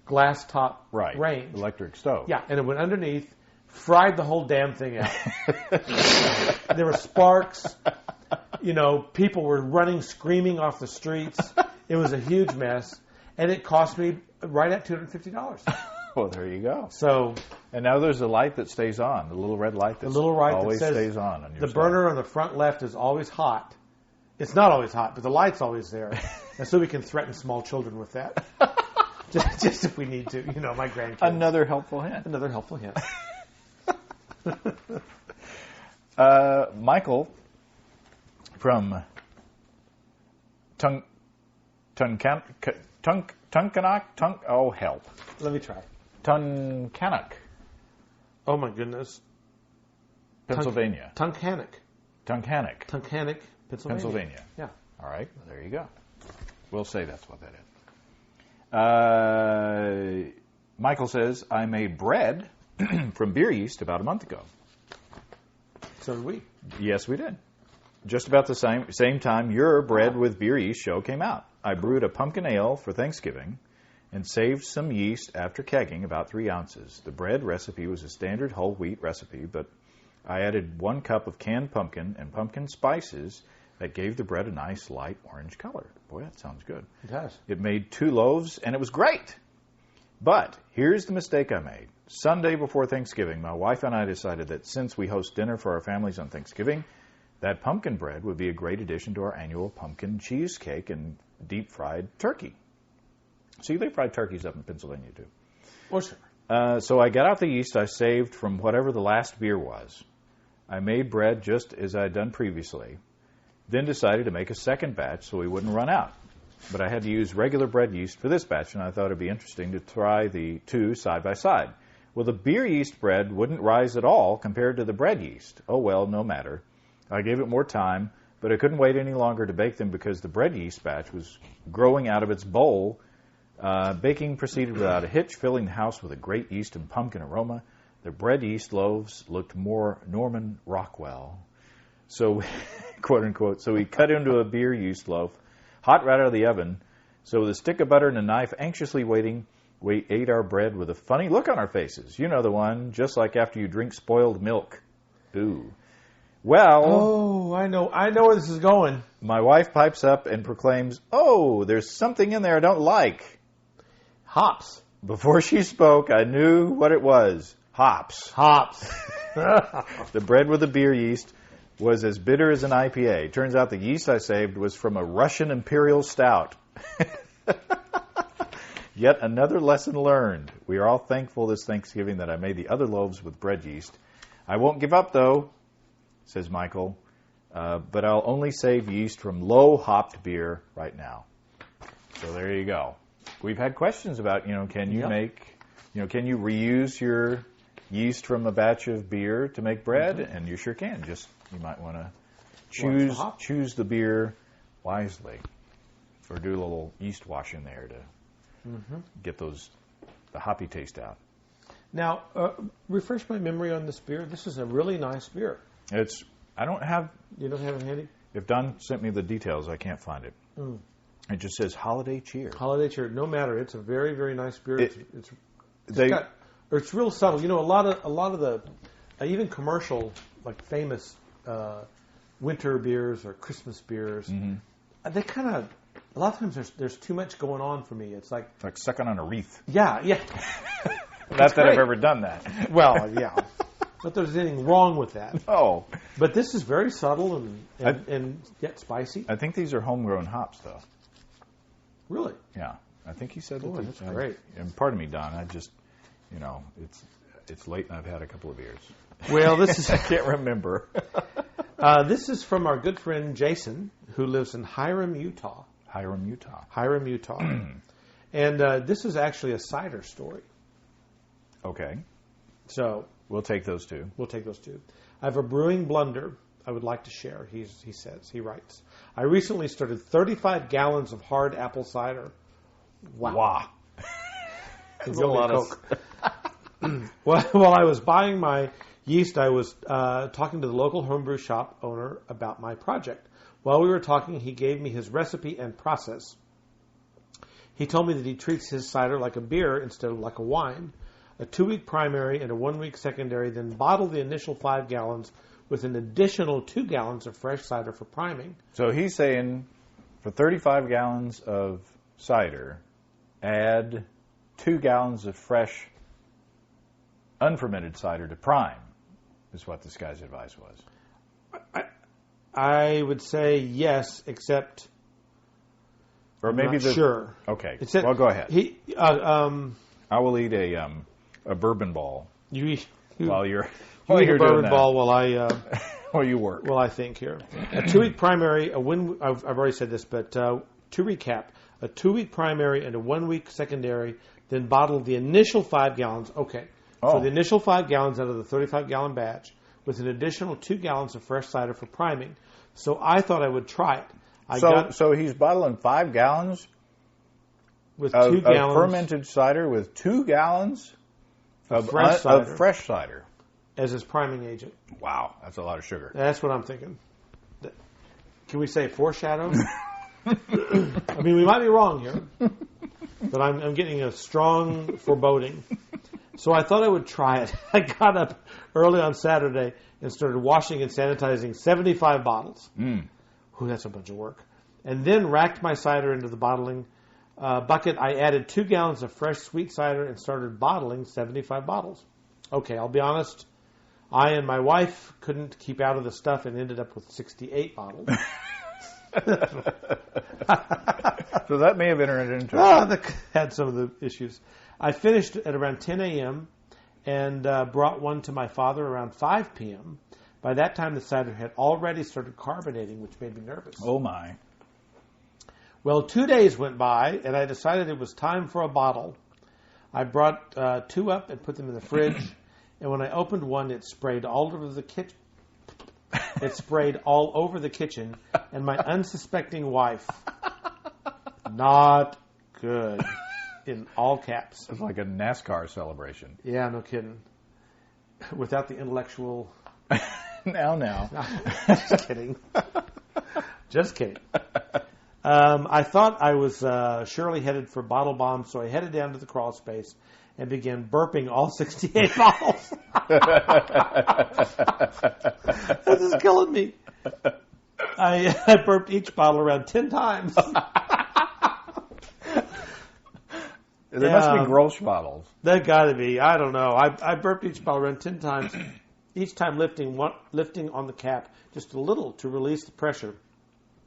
S2: glass top range,
S1: electric stove.
S2: Yeah, and it went underneath, fried the whole damn thing out. There were sparks. People were running, screaming off the streets. It was a huge mess, and it cost me right at $250.
S1: Well, there you go.
S2: So,
S1: and now there's a light that stays on, the little red light that always stays on your
S2: the
S1: stove.
S2: burner on the front left is always hot. It's not always hot, but the light's always there, and so we can threaten small children with that, just if we need to. My grandkids.
S1: Another helpful hint. Michael from Tunkanak. Oh, help.
S2: Let me try.
S1: Tunkanak.
S2: Oh, my goodness.
S1: Pennsylvania.
S2: Tunkanak,
S1: Pennsylvania.
S2: Yeah.
S1: All right. Well, there you go. We'll say that's what that is. Michael says, I made bread from beer yeast about a month ago.
S2: So did we.
S1: Yes, we did. Just about the same time your bread with beer yeast show came out. I brewed a pumpkin ale for Thanksgiving and saved some yeast after kegging, about 3 ounces. The bread recipe was a standard whole wheat recipe, but I added 1 cup of canned pumpkin and pumpkin spices that gave the bread a nice light orange color. Boy, that sounds good.
S2: It does.
S1: It made 2 loaves, and it was great. But here's the mistake I made. Sunday before Thanksgiving, my wife and I decided that since we host dinner for our families on Thanksgiving, that pumpkin bread would be a great addition to our annual pumpkin cheesecake and deep-fried turkey. See, they fried turkeys up in Pennsylvania, too.
S2: Oh, sure.
S1: So I got out the yeast I saved from whatever the last beer was. I made bread just as I had done previously, then decided to make a second batch so we wouldn't run out. But I had to use regular bread yeast for this batch, and I thought it would be interesting to try the two side by side. Well, the beer yeast bread wouldn't rise at all compared to the bread yeast. Oh, well, no matter. I gave it more time, but I couldn't wait any longer to bake them because the bread yeast batch was growing out of its bowl. Baking proceeded without a hitch, filling the house with a great yeast and pumpkin aroma. The bread yeast loaves looked more Norman Rockwell. So, quote unquote, so we cut into a beer yeast loaf, hot right out of the oven. So with a stick of butter and a knife, anxiously waiting, we ate our bread with a funny look on our faces. You know the one, just like after you drink spoiled milk. Ooh. Well...
S2: Oh, I know where this is going.
S1: My wife pipes up and proclaims, "Oh, there's something in there I don't like."
S2: Hops.
S1: Before she spoke, I knew what it was. Hops. The bread with the beer yeast was as bitter as an IPA. Turns out the yeast I saved was from a Russian Imperial Stout. Yet another lesson learned. We are all thankful this Thanksgiving that I made the other loaves with bread yeast. I won't give up, though, says Michael, but I'll only save yeast from low-hopped beer right now. So there you go. We've had questions about, can you can you reuse your yeast from a batch of beer to make bread? Mm-hmm. And you sure can. Just you might want to choose the beer wisely, or do a little yeast wash in there to get the hoppy taste out.
S2: Now, refresh my memory on this beer. This is a really nice beer.
S1: You don't have
S2: it handy?
S1: If Don sent me the details, I can't find it. Mm. It just says Holiday Cheer.
S2: Holiday Cheer. No matter. It's a very, very nice beer. It's real subtle. A lot of the even commercial, like famous winter beers or Christmas beers, they kind of, a lot of times there's too much going on for me. It's like
S1: sucking on a wreath.
S2: Yeah.
S1: Not that I've ever done that.
S2: Well, yeah. Not that there's anything wrong with that.
S1: Oh.
S2: But this is very subtle and yet spicy.
S1: I think these are homegrown hops, though.
S2: Really?
S1: Yeah. I think he said
S2: Boy,
S1: that.
S2: that's great.
S1: And pardon me, Don. I just, it's late and I've had a couple of beers.
S2: Well, this is
S1: I can't remember.
S2: this is from our good friend Jason, who lives in Hiram, Utah.
S1: Hiram, Utah.
S2: And this is actually a cider story.
S1: Okay.
S2: So
S1: We'll take those two.
S2: I have a brewing blunder I would like to share, he writes. I recently started 35 gallons of hard apple cider. Wow.
S1: That's a lot of...
S2: While I was buying my yeast, I was talking to the local homebrew shop owner about my project. While we were talking, he gave me his recipe and process. He told me that he treats his cider like a beer instead of like a wine. A 2-week primary and a 1-week secondary, then bottle the initial 5 gallons with an additional 2 gallons of fresh cider for priming.
S1: So he's saying for 35 gallons of cider, add 2 gallons of fresh, unfermented cider to prime, is what this guy's advice was.
S2: I would say yes, except...
S1: Or maybe
S2: sure.
S1: Okay, well, go ahead. I will eat a bourbon ball while you're
S2: doing
S1: a
S2: bourbon ball while I
S1: while you work.
S2: Well, I think here a 2-week primary, I've already said this, but to recap, a 2-week primary and a 1-week secondary, then bottle the initial 5 gallons. Okay, so the initial 5 gallons out of the 35-gallon batch with an additional 2 gallons of fresh cider for priming. So I thought I would try it.
S1: So he's bottling 5 gallons
S2: with 2 gallons
S1: of fermented cider with 2 gallons of fresh cider
S2: as his priming agent.
S1: Wow, that's a lot of sugar.
S2: That's what I'm thinking. Can we say foreshadow? I mean, we might be wrong here, but I'm getting a strong foreboding. So I thought I would try it. I got up early on Saturday and started washing and sanitizing 75 bottles. Ooh, that's a bunch of work. And then racked my cider into the bottling bucket. I added 2 gallons of fresh sweet cider and started bottling 75 bottles. Okay, I'll be honest. I and my wife couldn't keep out of the stuff and ended up with 68 bottles.
S1: So that may have entered into it.
S2: That had some of the issues. I finished at around 10 a.m. and brought one to my father around 5 p.m. By that time, the cider had already started carbonating, which made me nervous.
S1: Oh, my.
S2: Well, 2 days went by, and I decided it was time for a bottle. I brought 2 up and put them in the fridge, and when I opened one, it sprayed all over the kitchen. And my unsuspecting wife, not good, in all caps.
S1: It's like a NASCAR celebration.
S2: Yeah, no kidding. Without the intellectual...
S1: Now.
S2: Just kidding. Just kidding. I thought I was surely headed for bottle bomb, so I headed down to the crawl space and began burping all 68 bottles. This is killing me. I burped each bottle around 10 times.
S1: There must be Grolsch bottles.
S2: There got to be. I don't know. I burped each bottle around 10 times, each time lifting on the cap just a little to release the pressure,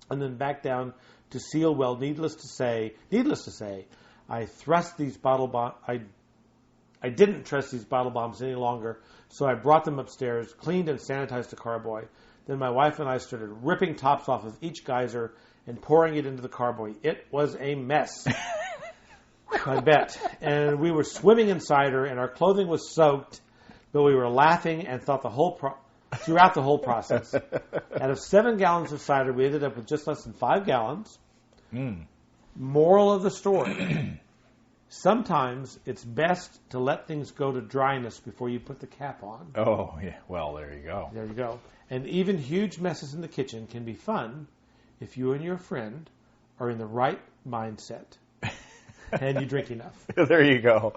S2: and then back down to seal well. Needless to say, I thrust these bottle bombs. I didn't trust these bottle bombs any longer, so I brought them upstairs, cleaned and sanitized the carboy. Then my wife and I started ripping tops off of each geyser and pouring it into the carboy. It was a mess. I bet. And we were swimming in cider, and our clothing was soaked, but we were laughing and thought throughout the whole process. Out of 7 gallons of cider, we ended up with just less than 5 gallons. Moral of the story. Sometimes it's best to let things go to dryness before you put the cap on.
S1: Oh, yeah. Well, there you go.
S2: There you go. And even huge messes in the kitchen can be fun if you and your friend are in the right mindset and you drink enough.
S1: There you go.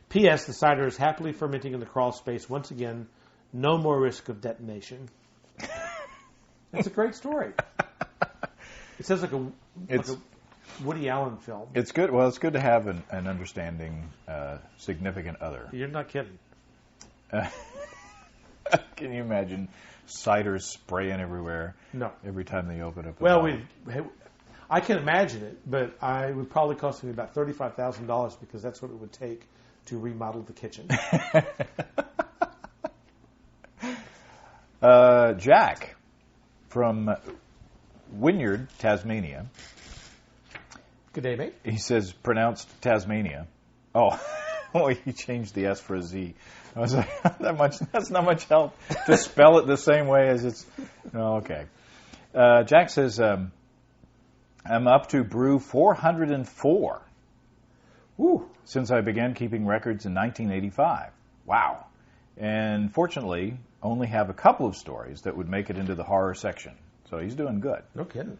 S2: P.S. The cider is happily fermenting in the crawl space. Once again, no more risk of detonation. It's a great story. It sounds like a Woody Allen film.
S1: It's good. Well, it's good to have an understanding, significant other.
S2: You're not kidding.
S1: Can you imagine cider spraying everywhere?
S2: No.
S1: Every time they open up.
S2: Well, I can imagine it, but it would probably cost me about $35,000 because that's what it would take to remodel the kitchen.
S1: Jack from Wynyard, Tasmania.
S2: Good day, mate.
S1: He says pronounced Tasmania. Oh, oh, he changed the S for a Z. I was like, that's not much help to spell it the same way as it's. No, okay. Jack says, I'm up to brew 404.
S2: Woo.
S1: Since I began keeping records in 1985. Wow. And fortunately, only have a couple of stories that would make it into the horror section. So he's doing good.
S2: No kidding.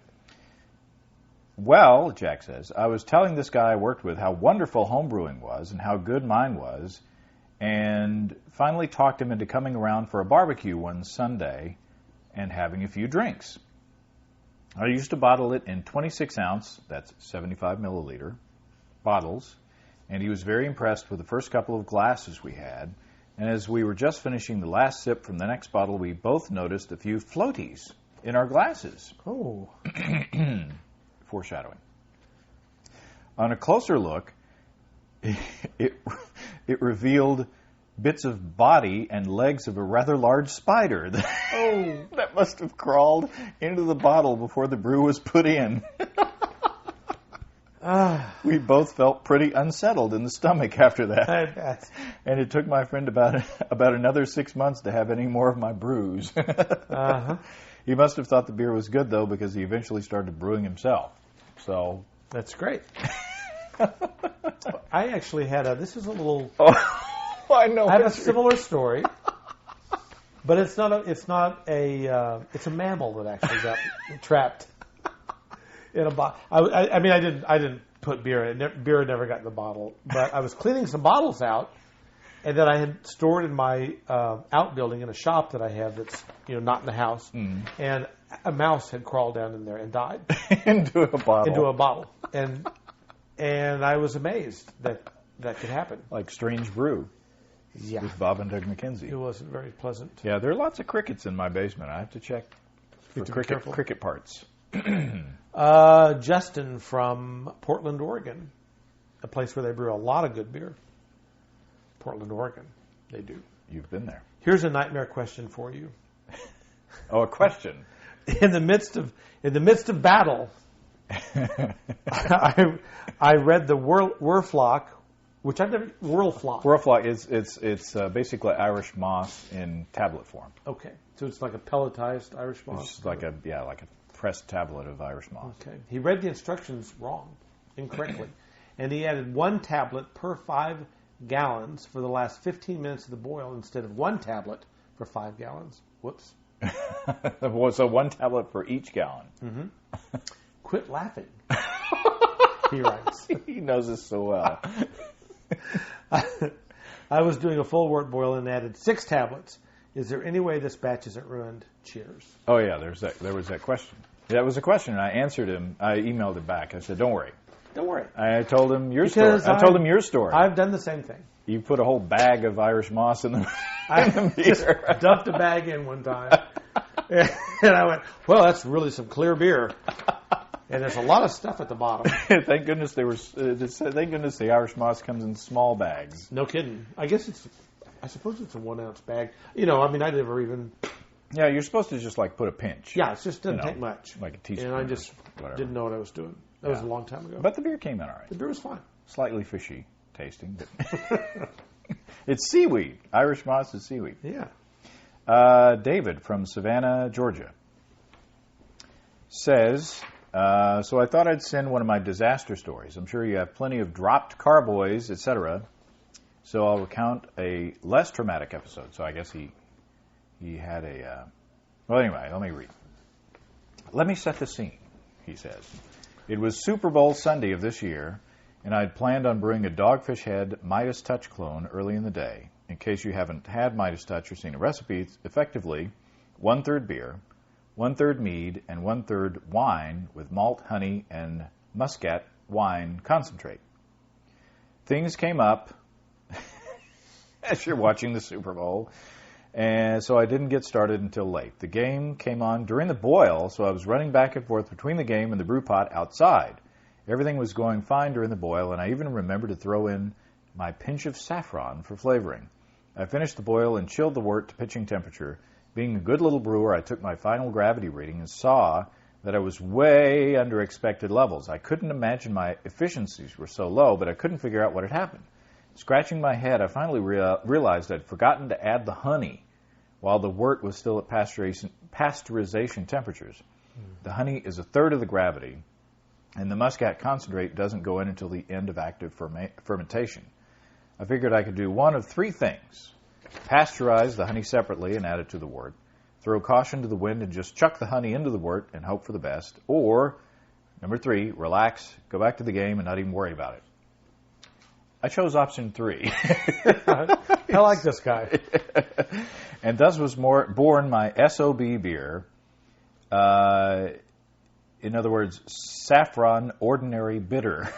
S1: Well, Jack says, I was telling this guy I worked with how wonderful homebrewing was and how good mine was, and finally talked him into coming around for a barbecue one Sunday and having a few drinks. I used to bottle it in 26-ounce, that's 75 milliliter, bottles, and he was very impressed with the first couple of glasses we had, and as we were just finishing the last sip from the next bottle, we both noticed a few floaties in our glasses.
S2: Oh.
S1: Foreshadowing. On a closer look, it revealed bits of body and legs of a rather large spider that must have crawled into the bottle before the brew was put in. We both felt pretty unsettled in the stomach after that.
S2: I bet.
S1: And it took my friend about another 6 months to have any more of my brews.
S2: Uh-huh.
S1: He must have thought the beer was good, though, because he eventually started brewing himself. So
S2: That's great. I actually had this is a little...
S1: Oh, I know.
S2: I have a similar story, but it's a mammal that actually got trapped in a bottle. I didn't put beer in it. Beer had never got in the bottle, but I was cleaning some bottles out, and that I had stored in my outbuilding in a shop that I have that's not in the house, and a mouse had crawled down in there and died
S1: into a bottle,
S2: and I was amazed that could happen.
S1: Like Strange Brew.
S2: Yeah,
S1: with Bob and Doug McKenzie.
S2: It wasn't very pleasant.
S1: Yeah, there are lots of crickets in my basement. I have to check for cricket parts.
S2: Justin from Portland, Oregon, a place where they brew a lot of good beer. Portland, Oregon, they do.
S1: You've been there.
S2: Here's a nightmare question for you.
S1: Oh, a question.
S2: In the midst of battle, I read the Whirlflock, which I've never Whirlflock.
S1: Whirlflock it's basically Irish moss in tablet form.
S2: Okay, so it's like a pelletized Irish moss.
S1: It's like a pressed tablet of Irish moss.
S2: Okay, he read the instructions incorrectly, and he added 1 tablet per 5 gallons for the last 15 minutes of the boil instead of 1 tablet for 5 gallons. Whoops.
S1: So 1 tablet for each gallon.
S2: Mm-hmm. Quit laughing. He writes.
S1: He knows this so well.
S2: I was doing a full wort boil and added 6 tablets. Is there any way this batch isn't ruined? Cheers.
S1: Oh yeah, there was that question. That was a question, and I answered him. I emailed him back. I said, "Don't worry."
S2: Don't worry.
S1: I told him your story. I told him your story.
S2: I've done the same thing.
S1: You put a whole bag of Irish moss in the
S2: just dumped a bag in one time, and I went, "Well, that's really some clear beer." And there's a lot of stuff at the bottom.
S1: Thank goodness thank goodness the Irish moss comes in small bags.
S2: No kidding. I suppose it's a 1 ounce bag. I never even.
S1: Yeah, you're supposed to just put a pinch.
S2: Yeah, it just doesn't take much.
S1: Like a teaspoon.
S2: And I just didn't know what I was doing. That was a long time ago.
S1: But the beer came out all right.
S2: The beer was fine.
S1: Slightly fishy tasting, but it's seaweed. Irish moss is seaweed.
S2: Yeah.
S1: David from Savannah, Georgia says, so I thought I'd send one of my disaster stories. I'm sure you have plenty of dropped carboys, etc. So I'll recount a less traumatic episode. So I guess he had a... well, anyway, let me read. Let me set the scene, he says. It was Super Bowl Sunday of this year, and I'd planned on brewing a Dogfish Head Midas Touch clone early in the day. In case you haven't had Midas Touch or seen a recipe, it's effectively 1/3 beer, 1/3 mead, and 1/3 wine with malt, honey, and muscat wine concentrate. Things came up as you're watching the Super Bowl, And so I didn't get started until late. The game came on during the boil, so I was running back and forth between the game and the brew pot outside. Everything was going fine during the boil, and I even remembered to throw in my pinch of saffron for flavoring. I finished the boil and chilled the wort to pitching temperature. Being a good little brewer, I took my final gravity reading and saw that I was way under expected levels. I couldn't imagine my efficiencies were so low, but I couldn't figure out what had happened. Scratching my head, I finally realized I'd forgotten to add the honey while the wort was still at pasteurization temperatures. The honey is a third of the gravity, and the muscat concentrate doesn't go in until the end of active fermentation. I figured I could do one of three things. Pasteurize the honey separately and add it to the wort. Throw caution to the wind and just chuck the honey into the wort and hope for the best. Or, number 3, relax, go back to the game and not even worry about it. I chose option 3.
S2: I like this guy.
S1: And thus was born my SOB beer. In other words, Saffron Ordinary Bitter.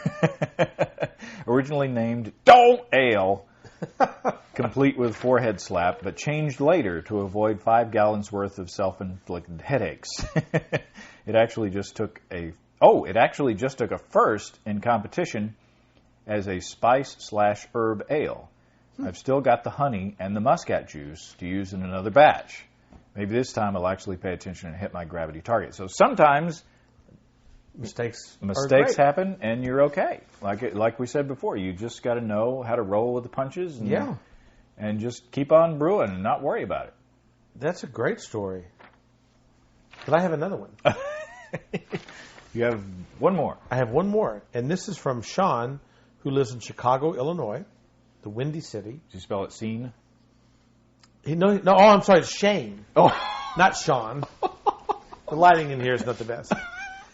S1: Originally named Don't Ale, complete with forehead slap, but changed later to avoid 5 gallons worth of self-inflicted headaches. It actually just took a first in competition as a spice/herb ale. I've still got the honey and the muscat juice to use in another batch. Maybe this time I'll actually pay attention and hit my gravity target. So sometimes
S2: mistakes
S1: happen, and you're okay. Like we said before, you just got to know how to roll with the punches and just keep on brewing and not worry about it.
S2: That's a great story. But I have another one.
S1: You have one more.
S2: I have one more, and this is from Sean, who lives in Chicago, Illinois, the Windy City.
S1: Did you spell it Scene?
S2: I'm sorry, it's Shane.
S1: Oh.
S2: Not Sean. The lighting in here is not the best.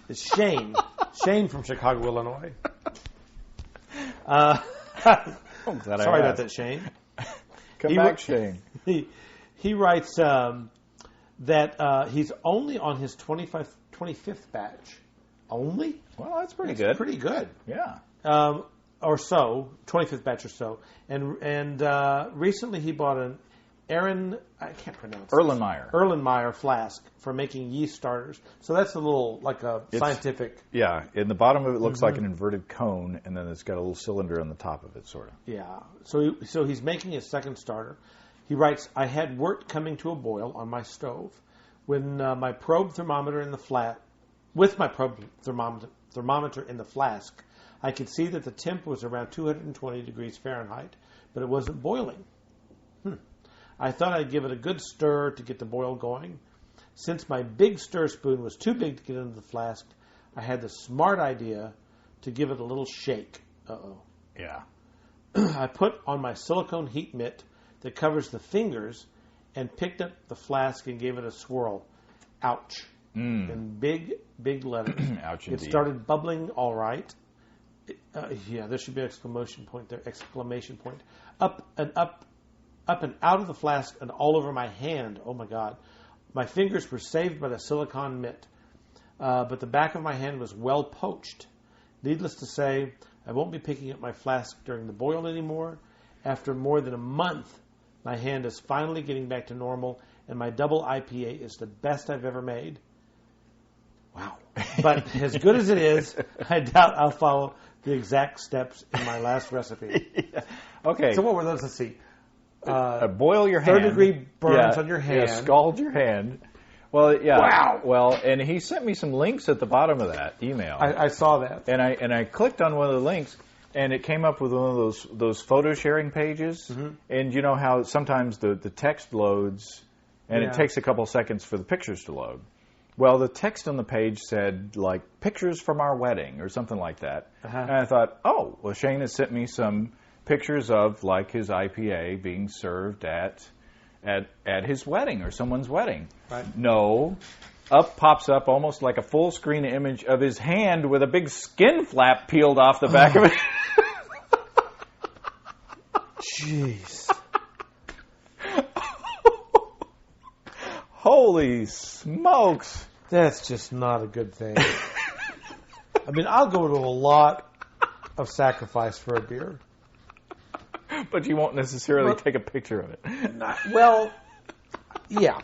S2: It's Shane. Shane from Chicago, Illinois. Sorry about that, Shane.
S1: Come back, Shane.
S2: He writes that he's only on his 25th batch. Only?
S1: Well, that's pretty good.
S2: Pretty good.
S1: Yeah.
S2: Or so, 25th batch or so. And recently he bought an I can't pronounce it. Erlenmeyer flask for making yeast starters. So that's a little, like a scientific...
S1: Yeah, in the bottom of it looks like an inverted cone, and then it's got a little cylinder on the top of it, sort of.
S2: Yeah. So he's making his second starter. He writes, I had wort coming to a boil on my stove when my probe thermometer in the thermometer in the flask, I could see that the temp was around 220 degrees Fahrenheit, but it wasn't boiling. I thought I'd give it a good stir to get the boil going. Since my big stir spoon was too big to get into the flask, I had the smart idea to give it a little shake. Uh-oh.
S1: Yeah.
S2: I put on my silicone heat mitt that covers the fingers and picked up the flask and gave it a swirl. Ouch. In big, big letters.
S1: Ouch,
S2: it
S1: indeed.
S2: started bubbling all right. There should be an exclamation point there. Exclamation point. Up and out of the flask and all over my hand. Oh, my God. My fingers were saved by the silicone mitt, but the back of my hand was well poached. Needless to say, I won't be picking up my flask during the boil anymore. After more than a month, my hand is finally getting back to normal, and my double IPA is the best I've ever made. Wow. But as good as it is, I doubt I'll follow the exact steps in my last recipe.
S1: Yeah. Okay.
S2: So what were those? Let's see.
S1: Boil your hand.
S2: 3rd-degree burns on your hand.
S1: Yeah, scald your hand. Well, yeah.
S2: Wow.
S1: Well, and he sent me some links at the bottom of that email.
S2: I saw that.
S1: And I clicked on one of the links, and it came up with one of those photo sharing pages. Mm-hmm. And you know how sometimes the text loads, and it takes a couple seconds for the pictures to load. Well, the text on the page said, like, pictures from our wedding or something like that. Uh-huh. And I thought, oh, well, Shane has sent me some pictures of, like, his IPA being served at his wedding or someone's wedding.
S2: Right.
S1: No. Pops up almost like a full screen image of his hand with a big skin flap peeled off the back of it.
S2: Jeez.
S1: Holy smokes.
S2: That's just not a good thing. I mean, I'll go to a lot of sacrifice for a beer.
S1: But you won't necessarily take a picture of it.
S2: Yeah.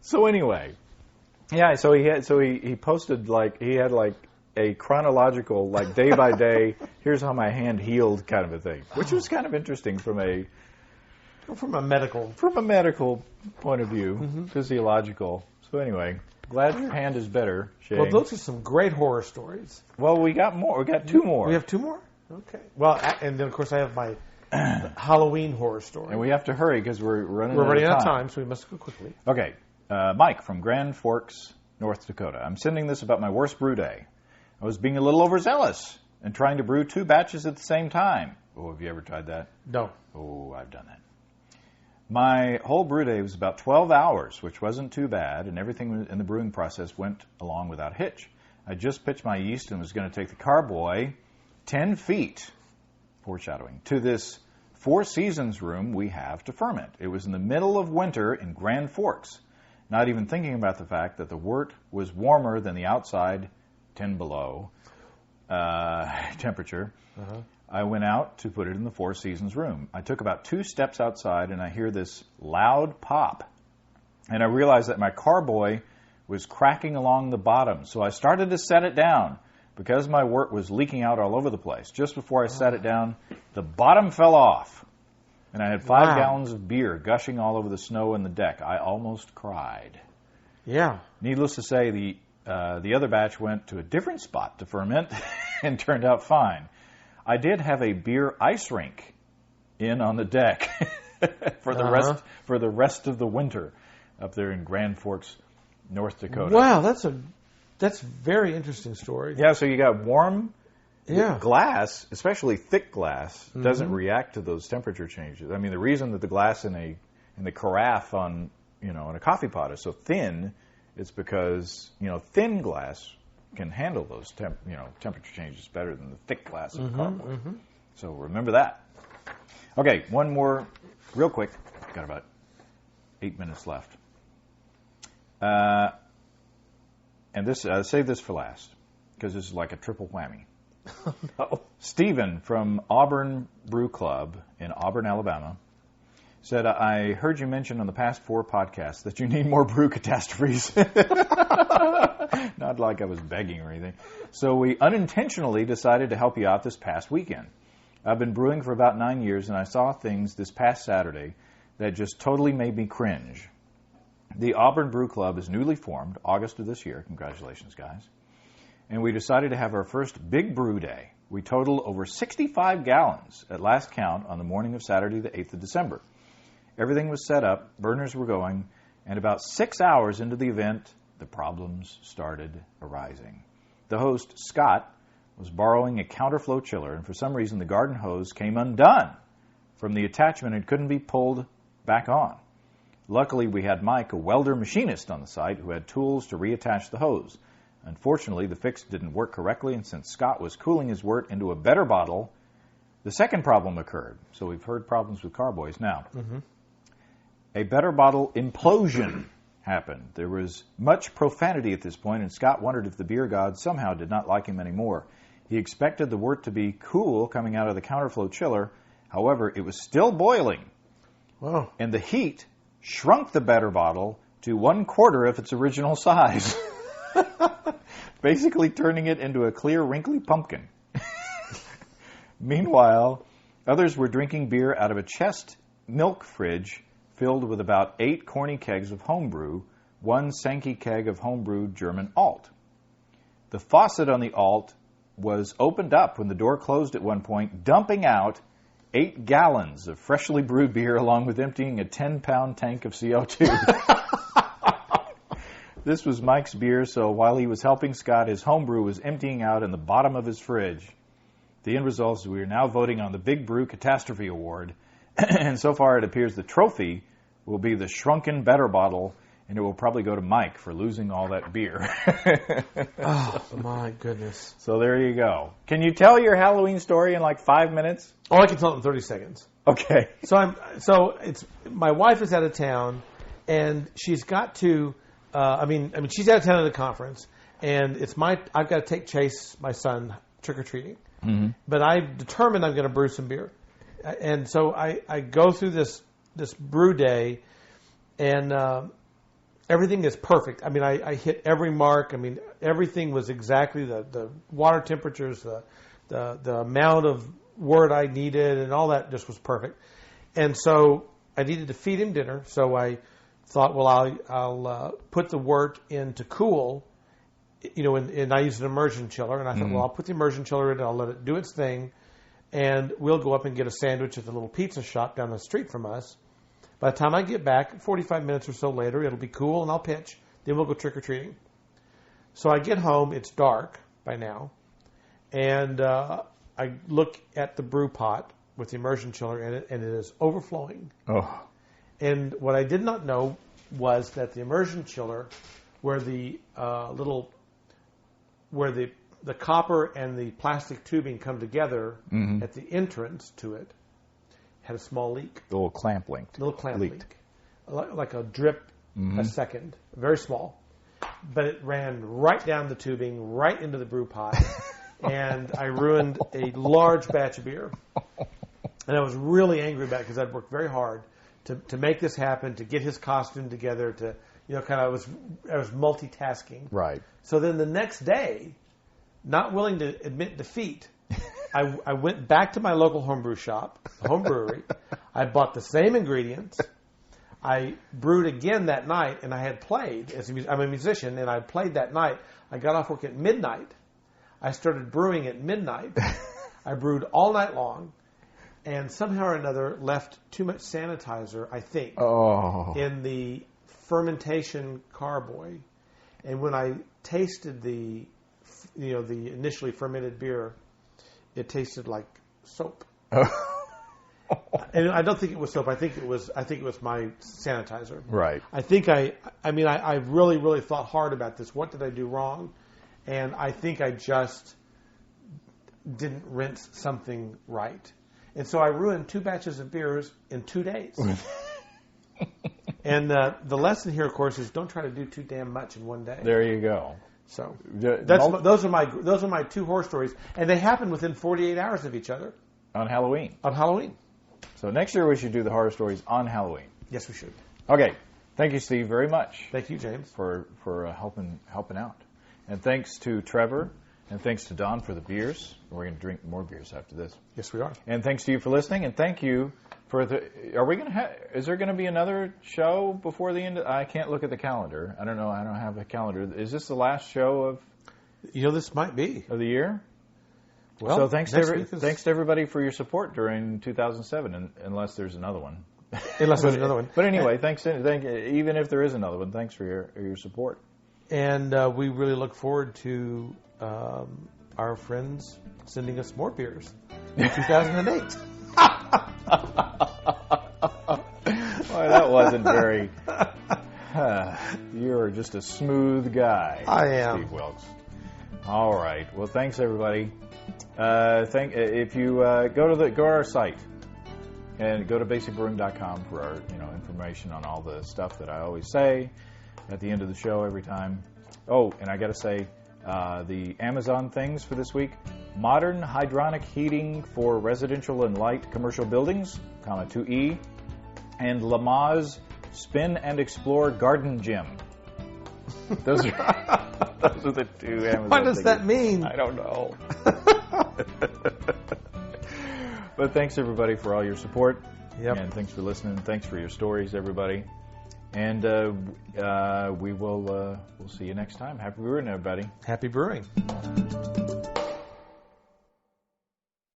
S1: So anyway, yeah. So he posted he had a chronological day by day. Here's how my hand healed kind of a thing, which was kind of interesting from a medical point of view, physiological. So anyway, glad your hand is better, Shane.
S2: Well, those are some great horror stories.
S1: Well, we got more. We got two more.
S2: We have two more? Okay. Well, and then, of course, I have my Halloween horror story.
S1: And we have to hurry because we're running
S2: out of time, so we must go quickly.
S1: Okay. Mike from Grand Forks, North Dakota. I'm sending this about my worst brew day. I was being a little overzealous and trying to brew 2 batches at the same time. Oh, have you ever tried that?
S2: No.
S1: Oh, I've done that. My whole brew day was about 12 hours, which wasn't too bad, and everything in the brewing process went along without hitch. I just pitched my yeast and was going to take the carboy 10 feet, foreshadowing, to this Four Seasons room we have to ferment. It was in the middle of winter in Grand Forks, not even thinking about the fact that the wort was warmer than the outside 10 below temperature. Uh-huh. I went out to put it in the Four Seasons room. I took about 2 steps outside, and I hear this loud pop. And I realized that my carboy was cracking along the bottom. So I started to set it down because my wort was leaking out all over the place. Just before I set it down, the bottom fell off. And I had 5 gallons of beer gushing all over the snow and the deck. I almost cried.
S2: Yeah.
S1: Needless to say, the other batch went to a different spot to ferment and turned out fine. I did have a beer ice rink in on the deck for the rest of the winter up there in Grand Forks, North Dakota.
S2: Wow, that's a very interesting story.
S1: Yeah, so you got warm glass, especially thick glass, doesn't react to those temperature changes. I mean, the reason that the glass in the carafe in a coffee pot is so thin is because thin glass can handle those temperature changes better than the thick glass of carboy. Mm-hmm. So remember that. Okay, one more real quick. Got about 8 minutes left. And this save this for last because this is like a triple whammy. No. Stephen from Auburn Brew Club in Auburn, Alabama, said, I heard you mention on the past 4 podcasts that you need more brew catastrophes. Not like I was begging or anything. So we unintentionally decided to help you out this past weekend. I've been brewing for about 9 years, and I saw things this past Saturday that just totally made me cringe. The Auburn Brew Club is newly formed, August of this year. Congratulations, guys. And we decided to have our first big brew day. We totaled over 65 gallons at last count on the morning of Saturday, the 8th of December. Everything was set up, burners were going, and about 6 hours into the event, the problems started arising. The host, Scott, was borrowing a counterflow chiller, and for some reason the garden hose came undone from the attachment and couldn't be pulled back on. Luckily, we had Mike, a welder machinist on the site, who had tools to reattach the hose. Unfortunately, the fix didn't work correctly, and since Scott was cooling his wort into a better bottle, the second problem occurred. So we've heard problems with carboys now. Mm-hmm. A better bottle implosion happened. There was much profanity at this point, and Scott wondered if the beer gods somehow did not like him anymore. He expected the wort to be cool coming out of the counterflow chiller. However, it was still boiling.
S2: Wow.
S1: And the heat shrunk the better bottle to 1/4 of its original size, basically turning it into a clear, wrinkly pumpkin. Meanwhile, others were drinking beer out of a chest milk fridge filled with about 8 corny kegs of homebrew, 1 Sankey keg of homebrewed German alt. The faucet on the alt was opened up when the door closed at one point, dumping out 8 gallons of freshly brewed beer along with emptying a 10-pound tank of CO2. This was Mike's beer, so while he was helping Scott, his homebrew was emptying out in the bottom of his fridge. The end result is we are now voting on the Big Brew Catastrophe Award, and so far it appears the trophy will be the shrunken better bottle, and it will probably go to Mike for losing all that beer.
S2: Oh, my goodness.
S1: So there you go. Can you tell your Halloween story in like 5 minutes?
S2: Oh, I can tell it in 30 seconds.
S1: Okay.
S2: So it's my wife is out of town, and she's got to. She's out of town at a conference, and I've got to take Chase, my son, trick or treating. Mm-hmm. But I'm determined I'm going to brew some beer, and so I go through this brew day, And everything is perfect. I mean, I hit every mark. I mean, everything was exactly the water temperatures, the amount of wort I needed, and all that just was perfect. And so I needed to feed him dinner. So I thought, well, I'll put the wort in to cool, and I used an immersion chiller. And I thought, well, I'll put the immersion chiller in and I'll let it do its thing. And we'll go up and get a sandwich at the little pizza shop down the street from us. By the time I get back, 45 minutes or so later, it'll be cool and I'll pitch. Then we'll go trick-or-treating. So I get home. It's dark by now. And I look at the brew pot with the immersion chiller in it, and it is overflowing.
S1: Oh.
S2: And what I did not know was that the immersion chiller, where the copper and the plastic tubing come together at the entrance to it, had a small leak.
S1: A little clamp leak.
S2: Like a drip a second. Very small. But it ran right down the tubing, right into the brew pot. And I ruined a large batch of beer. And I was really angry about it because I'd worked very hard to make this happen, to get his costume together, to, I was multitasking.
S1: Right.
S2: So then the next day, not willing to admit defeat, I went back to my local homebrew shop, home brewery. I bought the same ingredients. I brewed again that night, and I had played. I'm a musician, and I played that night. I got off work at midnight. I started brewing at midnight. I brewed all night long, and somehow or another left too much sanitizer, I think, in the fermentation carboy. And when I tasted the initially fermented beer, it tasted like soap. And I don't think it was soap. I think it was my sanitizer.
S1: Right.
S2: I think I really, really thought hard about this. What did I do wrong? And I think I just didn't rinse something right. And so I ruined 2 batches of beers in 2 days. And the lesson here, of course, is don't try to do too damn much in one day.
S1: There you go.
S2: So those are my 2 horror stories, and they happened within 48 hours of each other.
S1: On Halloween.
S2: On Halloween.
S1: So next year we should do the horror stories on Halloween.
S2: Yes, we should.
S1: Okay. Thank you, Steve, very much.
S2: Thank you, James,
S1: for helping out, and thanks to Trevor, and thanks to Don for the beers. We're going to drink more beers after this.
S2: Yes, we are.
S1: And thanks to you for listening, and thank you for the. Is there going to be another show before the end? I can't look at the calendar. I don't know. I don't have a calendar. Is this the last show of?
S2: This might be
S1: of the year.
S2: Well,
S1: so thanks to everybody for your support during 2007, unless there's another one.
S2: Unless there's another one.
S1: But anyway, even if there is another one, thanks for your support.
S2: And we really look forward to our friends sending us more beers in 2008.
S1: Boy, that wasn't very. You're just a smooth guy.
S2: I am.
S1: Steve Wilkes. All right. Well, thanks everybody. If you go to our site and go to basicbrewing.com for our information on all the stuff that I always say at the end of the show every time. Oh, and I got to say the Amazon things for this week: modern hydronic heating for residential and light commercial buildings, 2E, and Lamaze Spin and Explore Garden Gym. Those are the 2 Amazon.
S2: What does that mean?
S1: I don't know. But thanks everybody for all your support.
S2: Yep.
S1: And thanks for listening. Thanks for your stories, everybody. And we'll see you next time. Happy brewing, everybody.
S2: Happy brewing.